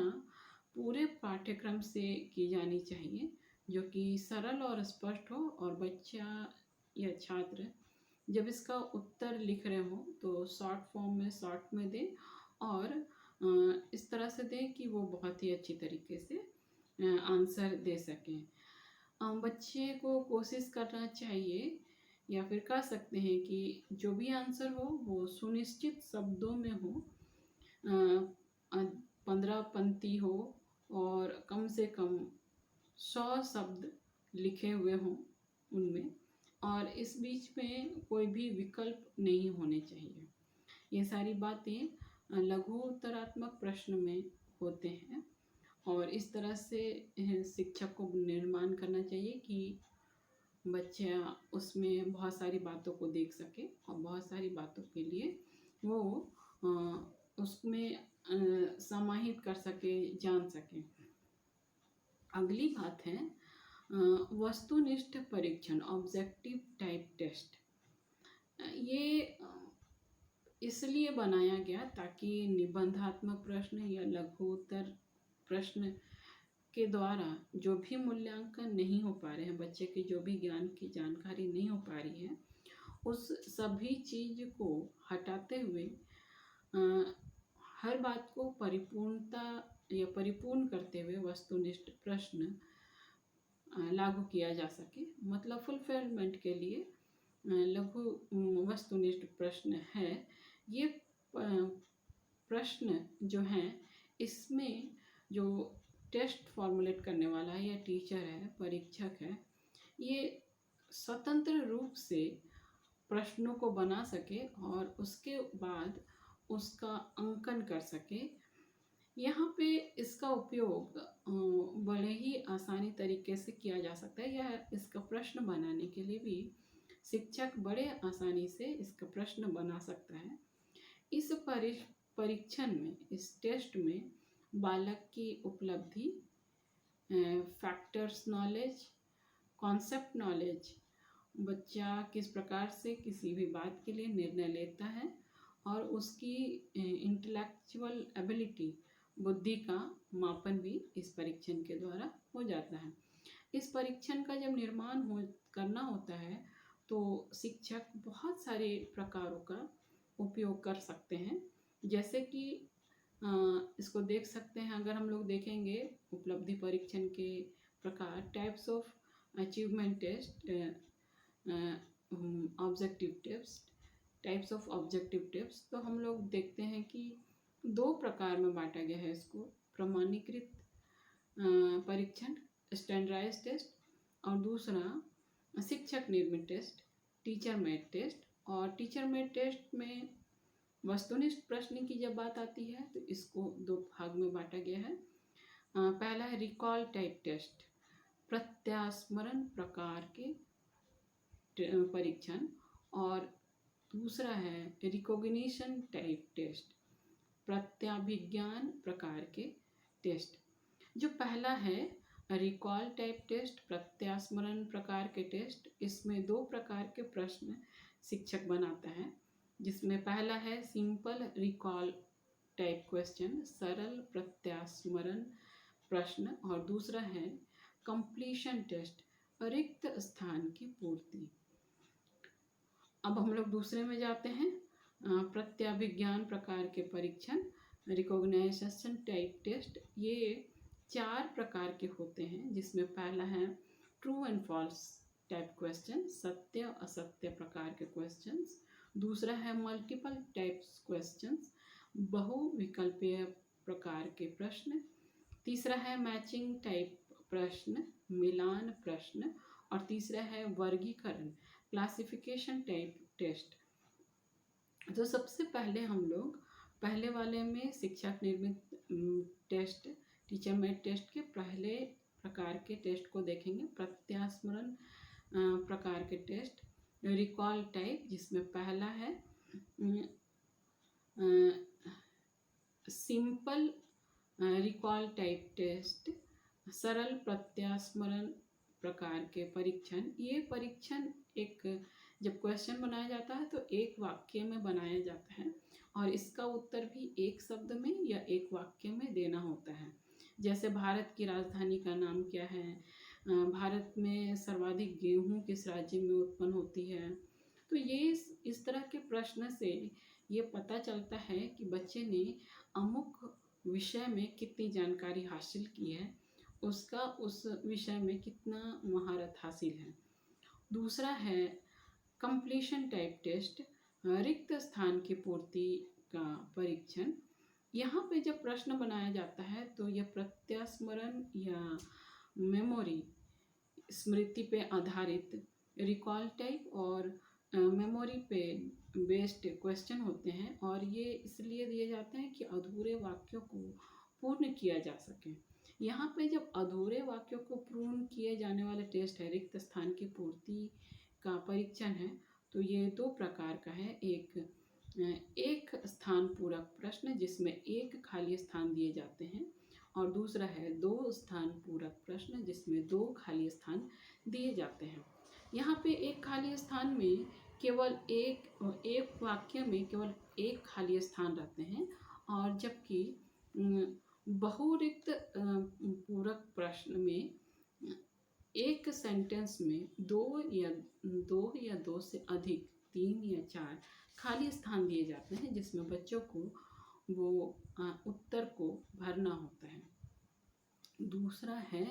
पूरे पाठ्यक्रम से की जानी चाहिए, जो कि सरल और स्पष्ट हो, और बच्चा या छात्र जब इसका उत्तर लिख रहे हो तो शॉर्ट फॉर्म में, शॉर्ट में दे, और इस तरह से दे कि वो बहुत ही अच्छी तरीके से आंसर दे सकें। बच्चे को कोशिश करना चाहिए, या फिर कह सकते हैं कि जो भी आंसर हो वो सुनिश्चित शब्दों में हो, 15 पंक्ति हो, और कम से कम 100 शब्द लिखे हुए हों उनमें, और इस बीच में कोई भी विकल्प नहीं होने चाहिए। ये सारी बातें लघु उत्तरात्मक प्रश्न में होते हैं, और इस तरह से शिक्षक को निर्माण करना चाहिए कि बच्चा उसमें बहुत सारी बातों को देख सके, और बहुत सारी बातों के लिए वो उसमें समाहित कर सके, जान सके। अगली बात है वस्तुनिष्ठ परीक्षण, ऑब्जेक्टिव टाइप टेस्ट। ये इसलिए बनाया गया ताकि निबंधात्मक प्रश्न या लघुत्तर प्रश्न के द्वारा जो भी मूल्यांकन नहीं हो पा रहे हैं, बच्चे के जो भी ज्ञान की जानकारी नहीं हो पा रही है, उस सभी चीज को हटाते हुए हर बात को परिपूर्णता या परिपूर्ण करते हुए वस्तुनिष्ठ प्रश्न लागू किया जा सके। मतलब फुलफिलमेंट के लिए लघु वस्तुनिष्ठ प्रश्न है। ये प्रश्न जो हैं, इसमें जो टेस्ट फॉर्मुलेट करने वाला है या टीचर है, परीक्षक है, ये स्वतंत्र रूप से प्रश्नों को बना सके और उसके बाद उसका अंकन कर सके। यहाँ पे इसका उपयोग बड़े ही आसानी तरीके से किया जा सकता है, या इसका प्रश्न बनाने के लिए भी शिक्षक बड़े आसानी से इसका प्रश्न बना सकता है। इस परीक्षण में, इस टेस्ट में बालक की उपलब्धि, फैक्टर्स नॉलेज, कॉन्सेप्ट नॉलेज, बच्चा किस प्रकार से किसी भी बात के लिए निर्णय लेता है, और उसकी इंटेलेक्चुअल एबिलिटी, बुद्धि का मापन भी इस परीक्षण के द्वारा हो जाता है। इस परीक्षण का जब निर्माण करना होता है तो शिक्षक बहुत सारे प्रकारों का उपयोग कर सकते हैं। जैसे कि इसको देख सकते हैं, अगर हम लोग देखेंगे उपलब्धि परीक्षण के प्रकार, types of achievement test, objective test, types of objective test, तो हम लोग देखते हैं कि 2 प्रकार में बांटा गया है इसको। प्रमाणीकृत परीक्षण, स्टैंडर्डाइज्ड टेस्ट, और दूसरा शिक्षक निर्मित टेस्ट, टीचर मेड टेस्ट। और टीचर मेड टेस्ट में वस्तुनिष्ठ प्रश्न की जब बात आती है तो इसको 2 भाग में बांटा गया है। पहला है रिकॉल टाइप टेस्ट, प्रत्यास्मरण प्रकार के परीक्षण, और दूसरा है रिकॉग्निशन टाइप टेस्ट, प्रत्याभिज्ञान प्रकार के टेस्ट। जो पहला है रिकॉल टाइप टेस्ट, प्रत्यास्मरण प्रकार के टेस्ट, इसमें 2 प्रकार के प्रश्न शिक्षक बनाता है, जिसमें पहला है सिंपल रिकॉल टाइप क्वेश्चन, सरल प्रत्यास्मरण प्रश्न, और दूसरा है कंप्लीशन टेस्ट, रिक्त स्थान की पूर्ति। अब हम लोग दूसरे में जाते हैं, प्रत्याभिज्ञान प्रकार के परीक्षण, रिकॉग्नाइजेशन टाइप टेस्ट, ये 4 प्रकार के होते हैं, जिसमें पहला है true and false type question, सत्य असत्य प्रकार के क्वेश्चंस। दूसरा है मल्टीपल टाइप्स क्वेश्चंस, बहुविकल्पीय प्रकार के प्रश्न। तीसरा है मैचिंग टाइप प्रश्न, मिलान प्रश्न। और तीसरा है वर्गीकरण, क्लासिफिकेशन टाइप टेस्ट। तो सबसे पहले हम लोग पहले वाले में शिक्षक निर्मित टेस्ट, टीचर मेड टेस्ट के पहले प्रकार के टेस्ट को देखेंगे। प्रत्यास्मरण प्रकार के टेस्ट, रिकॉल टाइप, जिसमें पहला है सिंपल रिकॉल टाइप टेस्ट, सरल प्रत्यास्मरण प्रकार के परीक्षण। ये परीक्षण एक जब क्वेश्चन बनाया जाता है तो एक वाक्य में बनाया जाता है और इसका उत्तर भी एक शब्द में या एक वाक्य में देना होता है। जैसे भारत की राजधानी का नाम क्या है, भारत में सर्वाधिक गेहूं किस राज्य में उत्पन्न होती है। तो ये इस तरह के प्रश्न से ये पता चलता है कि बच्चे ने अमुक विषय में कितनी जानकारी हासिल की है, उसका उस विषय में कितना महारत हासिल है। दूसरा है कंप्लीशन टाइप टेस्ट, रिक्त स्थान की पूर्ति का परीक्षण। यहाँ पे जब प्रश्न बनाया जाता है तो यह प्रत्यास्मरण या मेमोरी स्मृति पे आधारित रिकॉल टाइप और मेमोरी पे बेस्ड क्वेश्चन होते हैं और ये इसलिए दिए जाते हैं कि अधूरे वाक्यों को पूर्ण किया जा सके। यहाँ पे जब अधूरे वाक्यों को पूर्ण किए जाने वाले टेस्ट है, रिक्त स्थान की पूर्ति का परीक्षण है, तो ये 2 प्रकार का है। एक स्थान पूरक प्रश्न जिसमें एक खाली स्थान दिए जाते हैं और दूसरा है 2 स्थान पूरक प्रश्न जिसमें 2 खाली स्थान दिए जाते हैं। यहाँ पे एक खाली स्थान में केवल एक वाक्य में केवल एक खाली स्थान रहते हैं और जबकि बहुरिक्त पूरक प्रश्न में एक सेंटेंस में 2 से अधिक 3 या 4 खाली स्थान दिए जाते हैं जिसमें बच्चों को वो उत्तर को भरना होता है। दूसरा है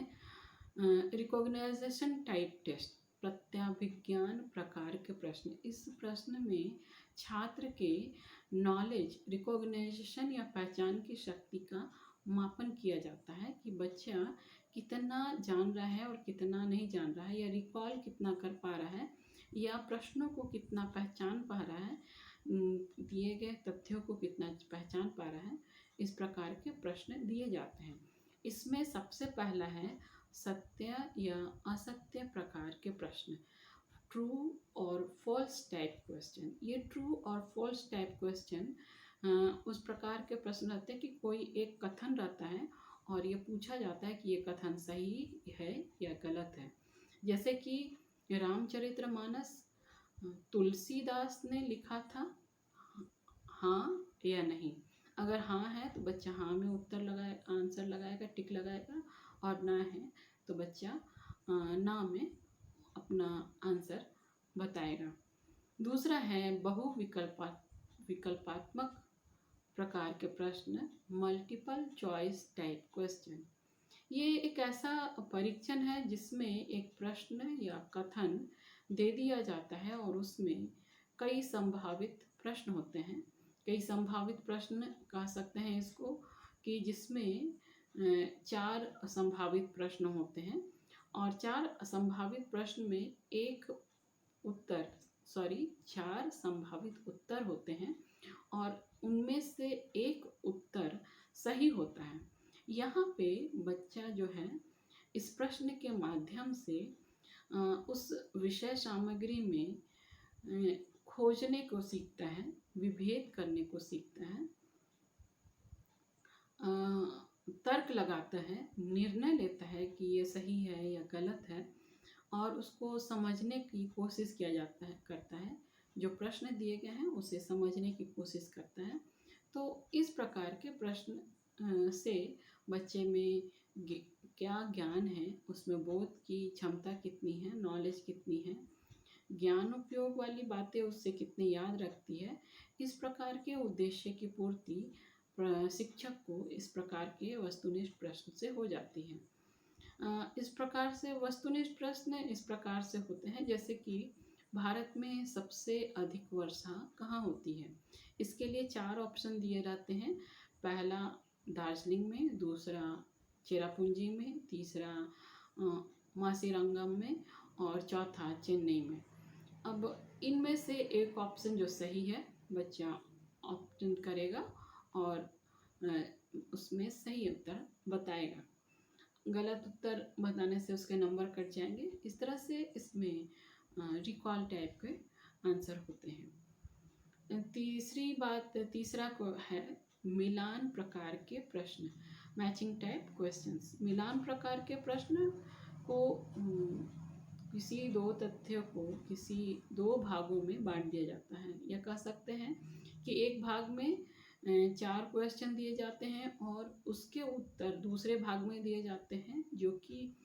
रिकॉग्नाइजेशन टाइप टेस्ट, प्रत्याभिज्ञान प्रकार के प्रश्न। इस प्रश्न में छात्र के नॉलेज, रिकॉग्नाइजेशन या पहचान की शक्ति का मापन किया जाता है कि बच्चा कितना जान रहा है और कितना नहीं जान रहा है, या रिकॉल कितना कर पा रहा है, या प्रश्नों को कितना पहचान पा रहा है, दिए गए तथ्यों को कितना पहचान पा रहा है। इस प्रकार के प्रश्न दिए जाते हैं। इसमें सबसे पहला है सत्य या असत्य प्रकार के प्रश्न, ट्रू और फॉल्स टाइप क्वेश्चन। ये ट्रू और फॉल्स टाइप क्वेश्चन उस प्रकार के प्रश्न रहते हैं कि कोई एक कथन रहता है और ये पूछा जाता है कि ये कथन सही है या गलत है। जैसे कि रामचरितमानस तुलसीदास ने लिखा था, हाँ या नहीं। अगर हाँ है तो बच्चा हाँ में आंसर लगाएगा, टिक लगाएगा, और ना है तो बच्चा ना में अपना आंसर बताएगा। दूसरा है विकल्पात्मक प्रकार के प्रश्न, मल्टीपल चॉइस टाइप क्वेश्चन। ये एक ऐसा परीक्षण है जिसमें एक प्रश्न या कथन दे दिया जाता है और उसमें कई संभावित प्रश्न होते हैं। कई संभावित प्रश्न कह सकते हैं इसको, कि जिसमें 4 संभावित प्रश्न होते हैं और 4 संभावित प्रश्न में 4 संभावित उत्तर होते हैं और उनमें से एक उत्तर सही होता है। यहाँ पे बच्चा जो है इस प्रश्न के माध्यम से उस विषय सामग्री में खोजने को सीखता है, विभेद करने को सीखता है, तर्क लगाता है, निर्णय लेता है कि ये सही है या गलत है, और उसको समझने की कोशिश करता है। जो प्रश्न दिए गए हैं उसे समझने की कोशिश करता है। तो इस प्रकार के प्रश्न से बच्चे में क्या ज्ञान है, उसमें बोध की क्षमता कितनी है, नॉलेज कितनी है, ज्ञान उपयोग वाली बातें उससे कितनी याद रखती है, इस प्रकार के उद्देश्य की पूर्ति शिक्षक को इस प्रकार के वस्तुनिष्ठ प्रश्न से हो जाती है। इस प्रकार से वस्तुनिष्ठ प्रश्न इस प्रकार से होते हैं, जैसे कि भारत में सबसे अधिक वर्षा कहाँ होती है। इसके लिए 4 ऑप्शन दिए जाते हैं। पहला दार्जिलिंग में, दूसरा चेरापूंजी में, तीसरा मासीरंगम में और चौथा चेन्नई में। अब इनमें से एक ऑप्शन जो सही है बच्चा ऑप्शन करेगा और उसमें सही उत्तर बताएगा। गलत उत्तर बताने से उसके नंबर कट जाएंगे। इस तरह से इसमें रिकॉल टाइप के आंसर होते हैं। तीसरा को है मिलान प्रकार के प्रश्न, मैचिंग टाइप क्वेश्चंस। मिलान प्रकार के प्रश्न को किसी दो तथ्य को किसी दो भागों में बांट दिया जाता है, या कह सकते हैं कि एक भाग में 4 क्वेश्चन दिए जाते हैं और उसके उत्तर दूसरे भाग में दिए जाते हैं, जो कि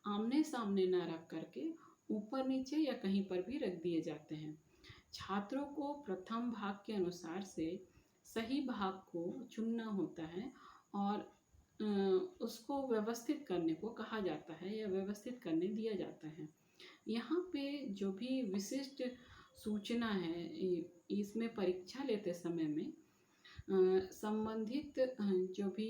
आमने सामने ना रख करके ऊपर नीचे या कहीं पर भी रख दिए जाते हैं। छात्रों को प्रथम भाग के अनुसार से सही भाग को चुनना होता है और उसको व्यवस्थित करने को कहा जाता है या व्यवस्थित करने दिया जाता है। यहाँ पे जो भी विशिष्ट सूचना है इसमें परीक्षा लेते समय में संबंधित जो भी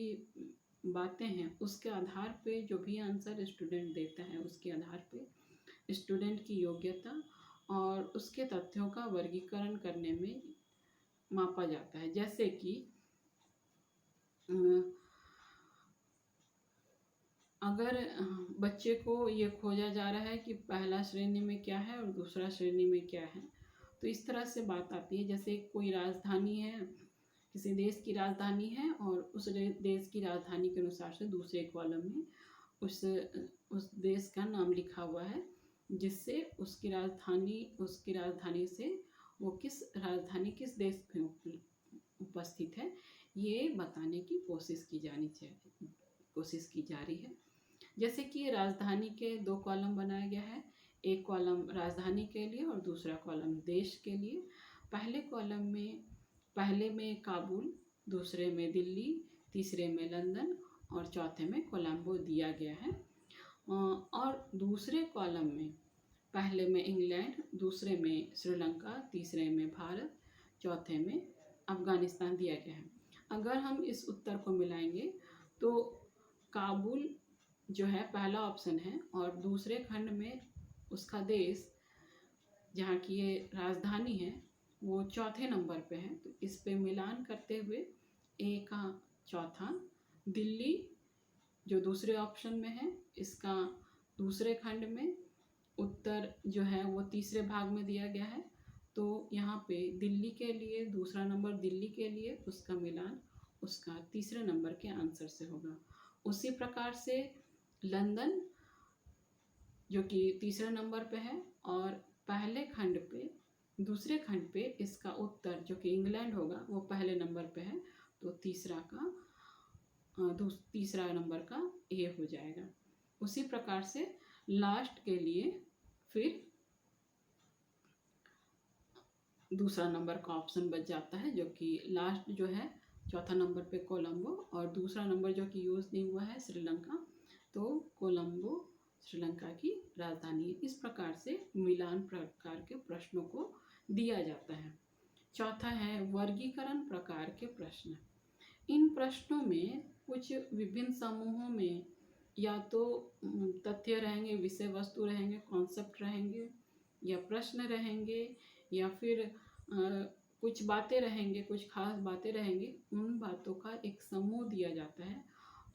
बातें हैं उसके आधार पे जो भी आंसर स्टूडेंट देता है उसके आधार पे स्टूडेंट की योग्यता और उसके तथ्यों का वर्गीकरण करने में मापा जाता है। जैसे कि अगर बच्चे को ये खोजा जा रहा है कि पहला श्रेणी में क्या है और दूसरा श्रेणी में क्या है, तो इस तरह से बात आती है। जैसे कोई राजधानी है, किसी देश की राजधानी है और उस देश की राजधानी के अनुसार से दूसरे कॉलम में उस देश का नाम लिखा हुआ है, जिससे उसकी राजधानी से वो किस देश में उपस्थित है ये बताने की कोशिश की जा रही है। जैसे कि राजधानी के 2 कॉलम बनाया गया है, एक कॉलम राजधानी के लिए और दूसरा कॉलम देश के लिए। पहले में काबुल, दूसरे में दिल्ली, तीसरे में लंदन और चौथे में कोलंबो दिया गया है। और दूसरे कॉलम में पहले में इंग्लैंड, दूसरे में श्रीलंका, तीसरे में भारत, चौथे में अफगानिस्तान दिया गया है। अगर हम इस उत्तर को मिलाएंगे तो काबुल जो है पहला ऑप्शन है और दूसरे खंड में उसका देश जहाँ की ये राजधानी है वो चौथे नंबर पे है। तो इस पे मिलान करते हुए ए का चौथा, दिल्ली जो दूसरे ऑप्शन में है इसका दूसरे खंड में उत्तर जो है वो तीसरे भाग में दिया गया है। तो यहाँ पे दिल्ली के लिए दूसरा नंबर, दिल्ली के लिए उसका मिलान उसका तीसरे नंबर के आंसर से होगा। उसी प्रकार से लंदन जो कि तीसरे नंबर पे है और पहले खंड पे दूसरे खंड पे इसका उत्तर जो कि इंग्लैंड होगा वो पहले नंबर पे है, तो तीसरा नंबर का ए हो जाएगा। उसी प्रकार से लास्ट के लिए फिर दूसरा नंबर का ऑप्शन बच जाता है, जो कि लास्ट जो है चौथा नंबर पे कोलंबो और दूसरा नंबर जो कि यूज़ नहीं हुआ है श्रीलंका, तो कोलंबो श्रीलंका की राजधानी है। इस प्रकार से मिलान प्रकार के प्रश्नों को दिया जाता है। चौथा है वर्गीकरण प्रकार के प्रश्न। इन प्रश्नों में कुछ विभिन्न समूहों में या तो तथ्य रहेंगे, विषय वस्तु रहेंगे, कॉन्सेप्ट रहेंगे या प्रश्न रहेंगे या फिर कुछ बातें रहेंगे, कुछ खास बातें रहेंगी। उन बातों का एक समूह दिया जाता है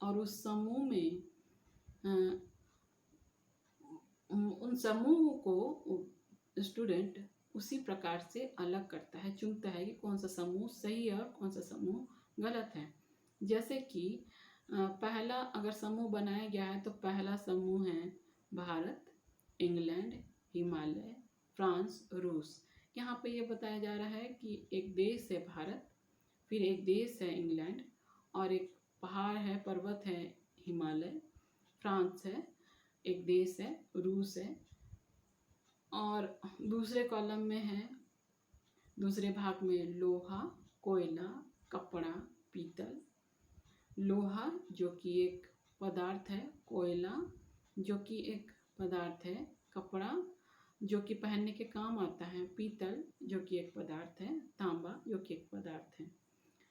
और उस समूह में उन समूह को स्टूडेंट उसी प्रकार से अलग करता है, चुनता है कि कौन सा समूह सही है और कौन सा समूह गलत है। जैसे कि पहला अगर समूह बनाया गया है तो पहला समूह है भारत, इंग्लैंड, हिमालय, फ्रांस, रूस। यहाँ पे ये बताया जा रहा है कि एक देश है भारत, फिर एक देश है इंग्लैंड और एक पहाड़ है, पर्वत है हिमालय, फ्रांस है, एक देश है रूस है। और दूसरे कॉलम में है, दूसरे भाग में लोहा, कोयला, कपड़ा, पीतल, लोहा जो कि एक पदार्थ है, कोयला जो कि एक पदार्थ है, कपड़ा जो कि पहनने के काम आता है, पीतल जो कि एक पदार्थ है, तांबा जो कि एक पदार्थ है।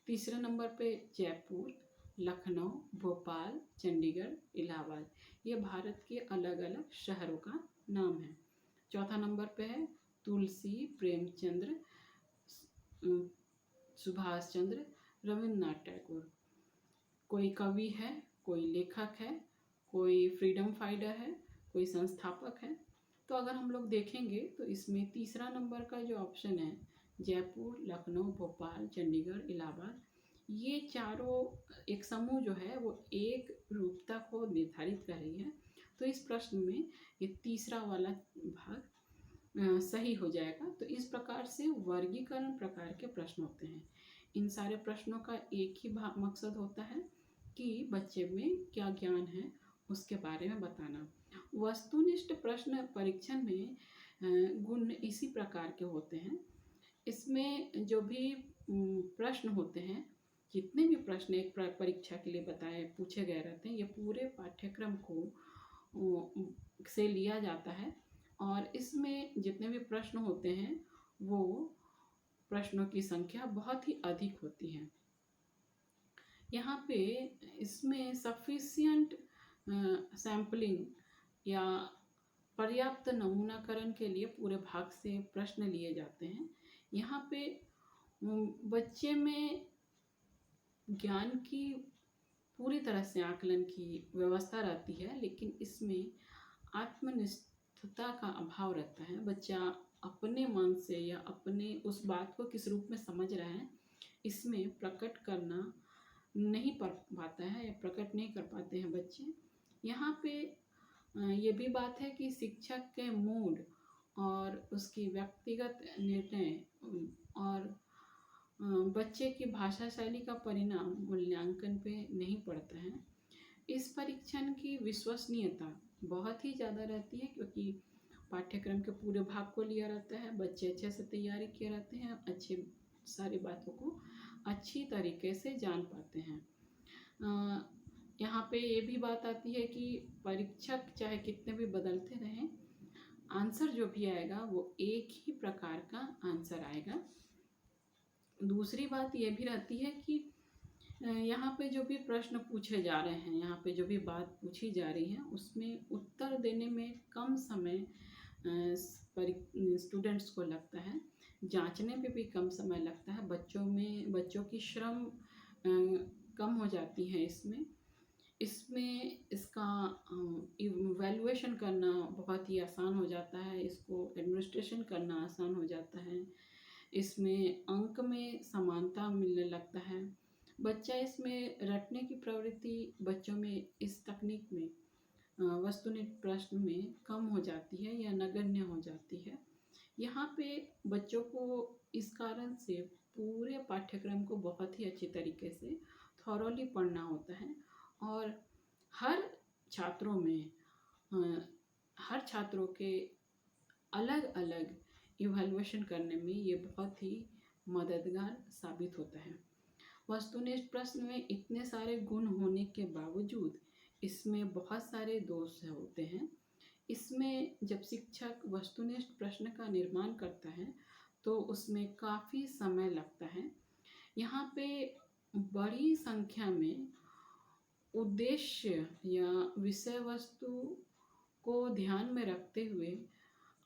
तीसरे नंबर पे जयपुर, लखनऊ, भोपाल, चंडीगढ़, इलाहाबाद, ये भारत के अलग अलग शहरों का नाम है। चौथा नंबर पे है तुलसी, प्रेमचंद्र, सुभाष चंद्र, रविन्द्रनाथ टैगोर। कोई कवि है, कोई लेखक है, कोई फ्रीडम फाइटर है, कोई संस्थापक है। तो अगर हम लोग देखेंगे तो इसमें तीसरा नंबर का जो ऑप्शन है, जयपुर, लखनऊ, भोपाल, चंडीगढ़, इलाहाबाद, ये चारों एक समूह जो है वो एक रूपता को निर्धारित कर रही है। तो इस प्रश्न में ये तीसरा वाला भाग सही हो जाएगा। तो इस प्रकार से वर्गीकरण प्रकार के प्रश्न होते हैं। इन सारे प्रश्नों का एक ही मकसद होता है कि बच्चे में क्या ज्ञान है उसके बारे में बताना। वस्तुनिष्ठ प्रश्न परीक्षण में गुण इसी प्रकार के होते हैं। इसमें जो भी प्रश्न होते हैं, जितने भी प्रश्न एक परीक्षा के लिए बताए पूछे गए रहते हैं, ये पूरे पाठ्यक्रम को से लिया जाता है और इसमें जितने भी प्रश्न होते हैं वो प्रश्नों की संख्या बहुत ही अधिक होती है। यहाँ पे इसमें सफिशियंट सैम्पलिंग या पर्याप्त नमूनाकरण के लिए पूरे भाग से प्रश्न लिए जाते हैं। यहाँ पे बच्चे में ज्ञान की पूरी तरह से आकलन की व्यवस्था रहती है, लेकिन इसमें आत्मनिष्ठता का अभाव रहता है। बच्चा अपने मन से या अपने उस बात को किस रूप में समझ रहा है इसमें प्रकट करना नहीं कर पाता है या प्रकट नहीं कर पाते हैं बच्चे। यहाँ पे ये भी बात है कि शिक्षक के मूड और उसकी व्यक्तिगत निर्णय और बच्चे की भाषा शैली का परिणाम मूल्यांकन पे नहीं पड़ता है। इस परीक्षण की विश्वसनीयता बहुत ही ज़्यादा रहती है क्योंकि पाठ्यक्रम के पूरे भाग को लिया रहता है, बच्चे अच्छे से तैयारी किए रहते हैं, अच्छे सारी बातों को अच्छी तरीके से जान पाते हैं। यहाँ पे ये भी बात आती है कि परीक्षक चाहे कितने भी बदलते रहें, आंसर जो भी आएगा वो एक ही प्रकार का आंसर आएगा। दूसरी बात ये भी रहती है कि यहाँ पे जो भी प्रश्न पूछे जा रहे हैं, यहाँ पे जो भी बात पूछी जा रही है उसमें उत्तर देने में कम समय स्टूडेंट्स को लगता है, जांचने पे भी कम समय लगता है, बच्चों की श्रम कम हो जाती है। इसमें इसका इवैल्यूएशन करना बहुत ही आसान हो जाता है, इसको एडमिनिस्ट्रेशन करना आसान हो जाता है, इसमें अंक में समानता मिलने लगता है। बच्चा इसमें रटने की प्रवृत्ति बच्चों में इस तकनीक में वस्तुनिष्ठ प्रश्न में कम हो जाती है या नगण्य हो जाती है। यहाँ पे बच्चों को इस कारण से पूरे पाठ्यक्रम को बहुत ही अच्छी तरीके से थॉरोली पढ़ना होता है और हर छात्रों के अलग अलग इवैल्यूएशन करने में ये बहुत ही मददगार साबित होता है। वस्तुनिष्ठ प्रश्न में इतने सारे गुण होने के बावजूद इसमें बहुत सारे दोष होते हैं। इसमें जब शिक्षक वस्तुनिष्ठ प्रश्न का निर्माण करता है तो उसमें काफ़ी समय लगता है। यहाँ पे बड़ी संख्या में उद्देश्य या विषय वस्तु को ध्यान में रखते हुए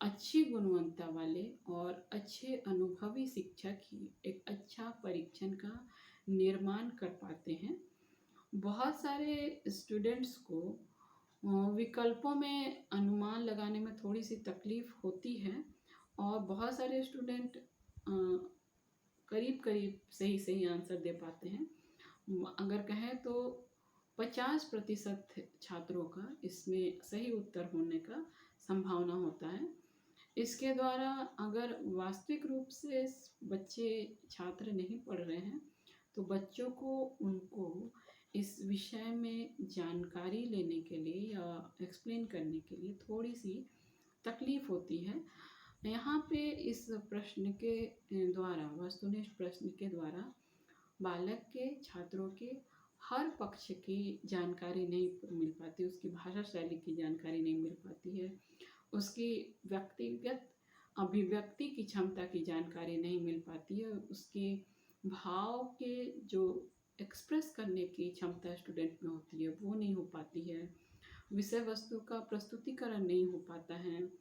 अच्छी गुणवत्ता वाले और अच्छे अनुभवी शिक्षक ही एक अच्छा परीक्षण का निर्माण कर पाते हैं। बहुत सारे स्टूडेंट्स को विकल्पों में अनुमान लगाने में थोड़ी सी तकलीफ होती है और बहुत सारे स्टूडेंट करीब करीब सही आंसर दे पाते हैं। अगर कहें तो 50% छात्रों का इसमें सही उत्तर होने का संभावना होता है। इसके द्वारा अगर वास्तविक रूप से बच्चे छात्र नहीं पढ़ रहे हैं तो बच्चों को उनको इस विषय में जानकारी लेने के लिए या एक्सप्लेन करने के लिए थोड़ी सी तकलीफ होती है। यहाँ पे इस प्रश्न के द्वारा, वस्तुनिष्ठ प्रश्न के द्वारा बालक के छात्रों के हर पक्ष की जानकारी नहीं मिल पाती, उसकी भाषा शैली की जानकारी नहीं मिल पाती है, उसकी व्यक्तिगत अभिव्यक्ति की क्षमता की जानकारी नहीं मिल पाती है, उसके भाव के जो एक्सप्रेस करने की क्षमता स्टूडेंट में होती है वो नहीं हो पाती है, विषय वस्तु का प्रस्तुतिकरण नहीं हो पाता है,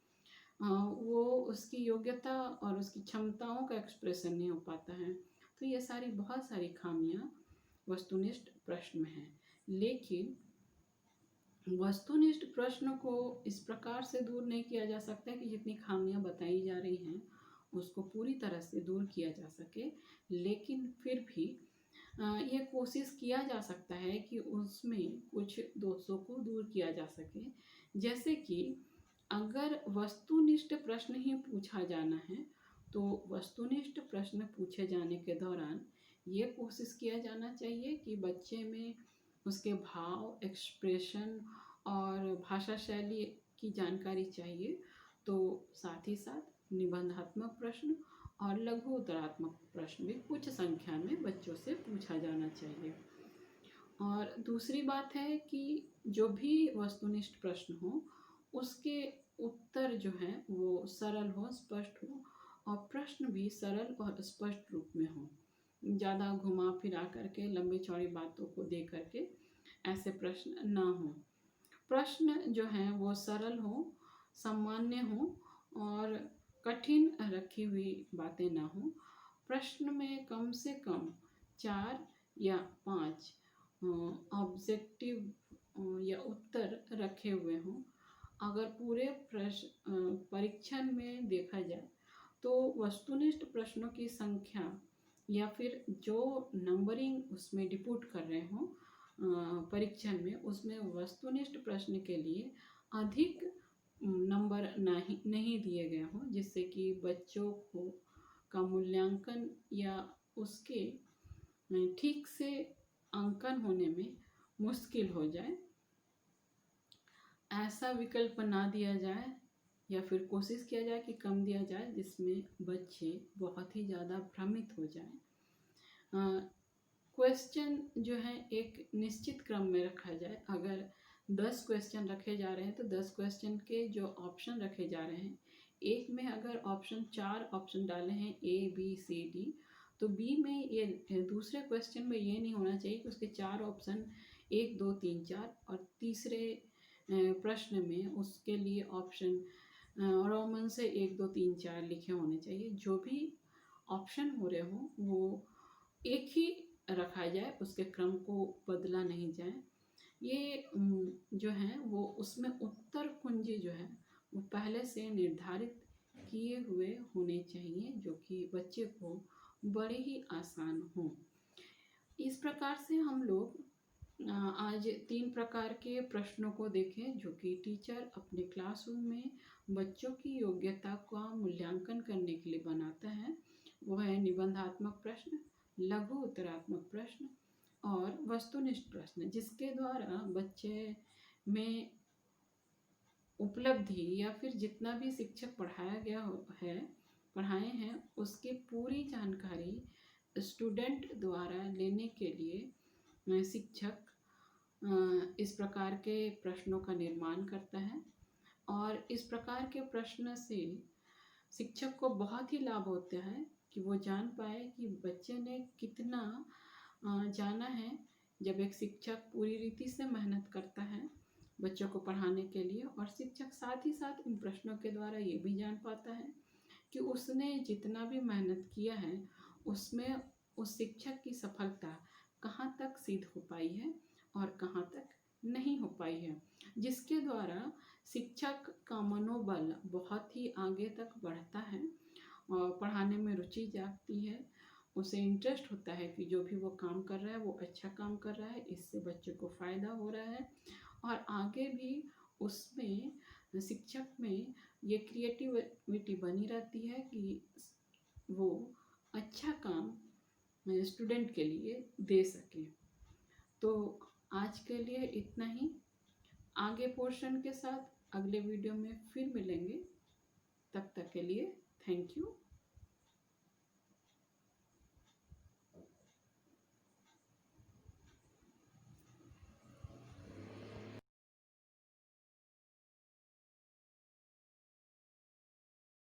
वो उसकी योग्यता और उसकी क्षमताओं का एक्सप्रेशन नहीं हो पाता है। तो ये सारी बहुत सारी खामियां वस्तुनिष्ठ प्रश्न में हैं। लेकिन वस्तुनिष्ठ प्रश्न को इस प्रकार से दूर नहीं किया जा सकता कि जितनी खामियां बताई जा रही हैं उसको पूरी तरह से दूर किया जा सके, लेकिन फिर भी ये कोशिश किया जा सकता है कि उसमें कुछ दोषों को दूर किया जा सके। जैसे कि अगर वस्तुनिष्ठ प्रश्न ही पूछा जाना है तो वस्तुनिष्ठ प्रश्न पूछे जाने के दौरान ये कोशिश किया जाना चाहिए कि बच्चे में उसके भाव, एक्सप्रेशन और भाषा शैली की जानकारी चाहिए। तो साथ ही साथ निबंधात्मक प्रश्न और लघु उत्तरात्मक प्रश्न भी कुछ संख्या में बच्चों से पूछा जाना चाहिए। और दूसरी बात है कि जो भी वस्तुनिष्ठ प्रश्न हो उसके उत्तर जो हैं वो सरल हो, स्पष्ट हो, और प्रश्न भी सरल और स्पष्ट रूप में हो। ज़्यादा घुमा फिरा करके लंबी चौड़ी बातों को दे करके ऐसे प्रश्न ना हो। प्रश्न जो हैं वो सरल हो, सामान्य हो और कठिन रखी हुई बातें ना हो। प्रश्न में कम से कम 4 या 5 ऑब्जेक्टिव या उत्तर रखे हुए हों। अगर पूरे प्रश्न परीक्षण में देखा जाए तो वस्तुनिष्ठ प्रश्नों की संख्या या फिर जो नंबरिंग उसमें डिपुट कर रहे हों परीक्षण में, उसमें वस्तुनिष्ठ प्रश्न के लिए अधिक नंबर नहीं दिए गए हों, जिससे कि बच्चों को का मूल्यांकन या उसके ठीक से अंकन होने में मुश्किल हो जाए। ऐसा विकल्प ना दिया जाए या फिर कोशिश किया जाए कि कम दिया जाए जिसमें बच्चे बहुत ही ज़्यादा भ्रमित हो जाएं। क्वेश्चन जो है एक निश्चित क्रम में रखा जाए। अगर 10 क्वेश्चन रखे जा रहे हैं तो 10 क्वेश्चन के जो ऑप्शन रखे जा रहे हैं, एक में अगर ऑप्शन 4 ऑप्शन डाले हैं ABCD, तो बी में ये दूसरे क्वेश्चन में ये नहीं होना चाहिए कि उसके 4 ऑप्शन 1 2 3 4 और तीसरे प्रश्न में उसके लिए ऑप्शन रोमन से 1 2 3 4 लिखे होने चाहिए। जो भी ऑप्शन हो रहे हों वो एक ही रखा जाए, उसके क्रम को बदला नहीं जाए। ये जो है वो उसमें उत्तर कुंजी जो है वो पहले से निर्धारित किए हुए होने चाहिए, जो कि बच्चे को बड़े ही आसान हो। इस प्रकार से हम लोग आज 3 प्रकार के प्रश्नों को देखें जो कि टीचर अपने क्लासरूम में बच्चों की योग्यता का मूल्यांकन करने के लिए बनाता है। वो है निबंधात्मक प्रश्न, लघु उत्तरात्मक प्रश्न और वस्तुनिष्ठ प्रश्न, जिसके द्वारा बच्चे में उपलब्धि या फिर जितना भी शिक्षक पढ़ाए हैं उसकी पूरी जानकारी स्टूडेंट द्वारा लेने के लिए शिक्षक इस प्रकार के प्रश्नों का निर्माण करता है। और इस प्रकार के प्रश्न से शिक्षक को बहुत ही लाभ होता है कि वो जान पाए कि बच्चे ने कितना जाना है। जब एक शिक्षक पूरी रीति से मेहनत करता है बच्चों को पढ़ाने के लिए, और शिक्षक साथ ही साथ इन प्रश्नों के द्वारा ये भी जान पाता है कि उसने जितना भी मेहनत किया है उसमें उस शिक्षक की सफलता कहाँ तक सिद्ध हो पाई है और कहाँ तक नहीं हो पाई है, जिसके द्वारा शिक्षक का मनोबल बहुत ही आगे तक बढ़ता है और पढ़ाने में रुचि जागती है। उसे इंटरेस्ट होता है कि जो भी वो काम कर रहा है वो अच्छा काम कर रहा है, इससे बच्चे को फ़ायदा हो रहा है और आगे भी उसमें शिक्षक में ये क्रिएटिविटी बनी रहती है कि वो अच्छा काम स्टूडेंट के लिए दे सके। तो आज के लिए इतना ही। आगे पोर्शन के साथ अगले वीडियो में फिर मिलेंगे। तब तक के लिए थैंक यू।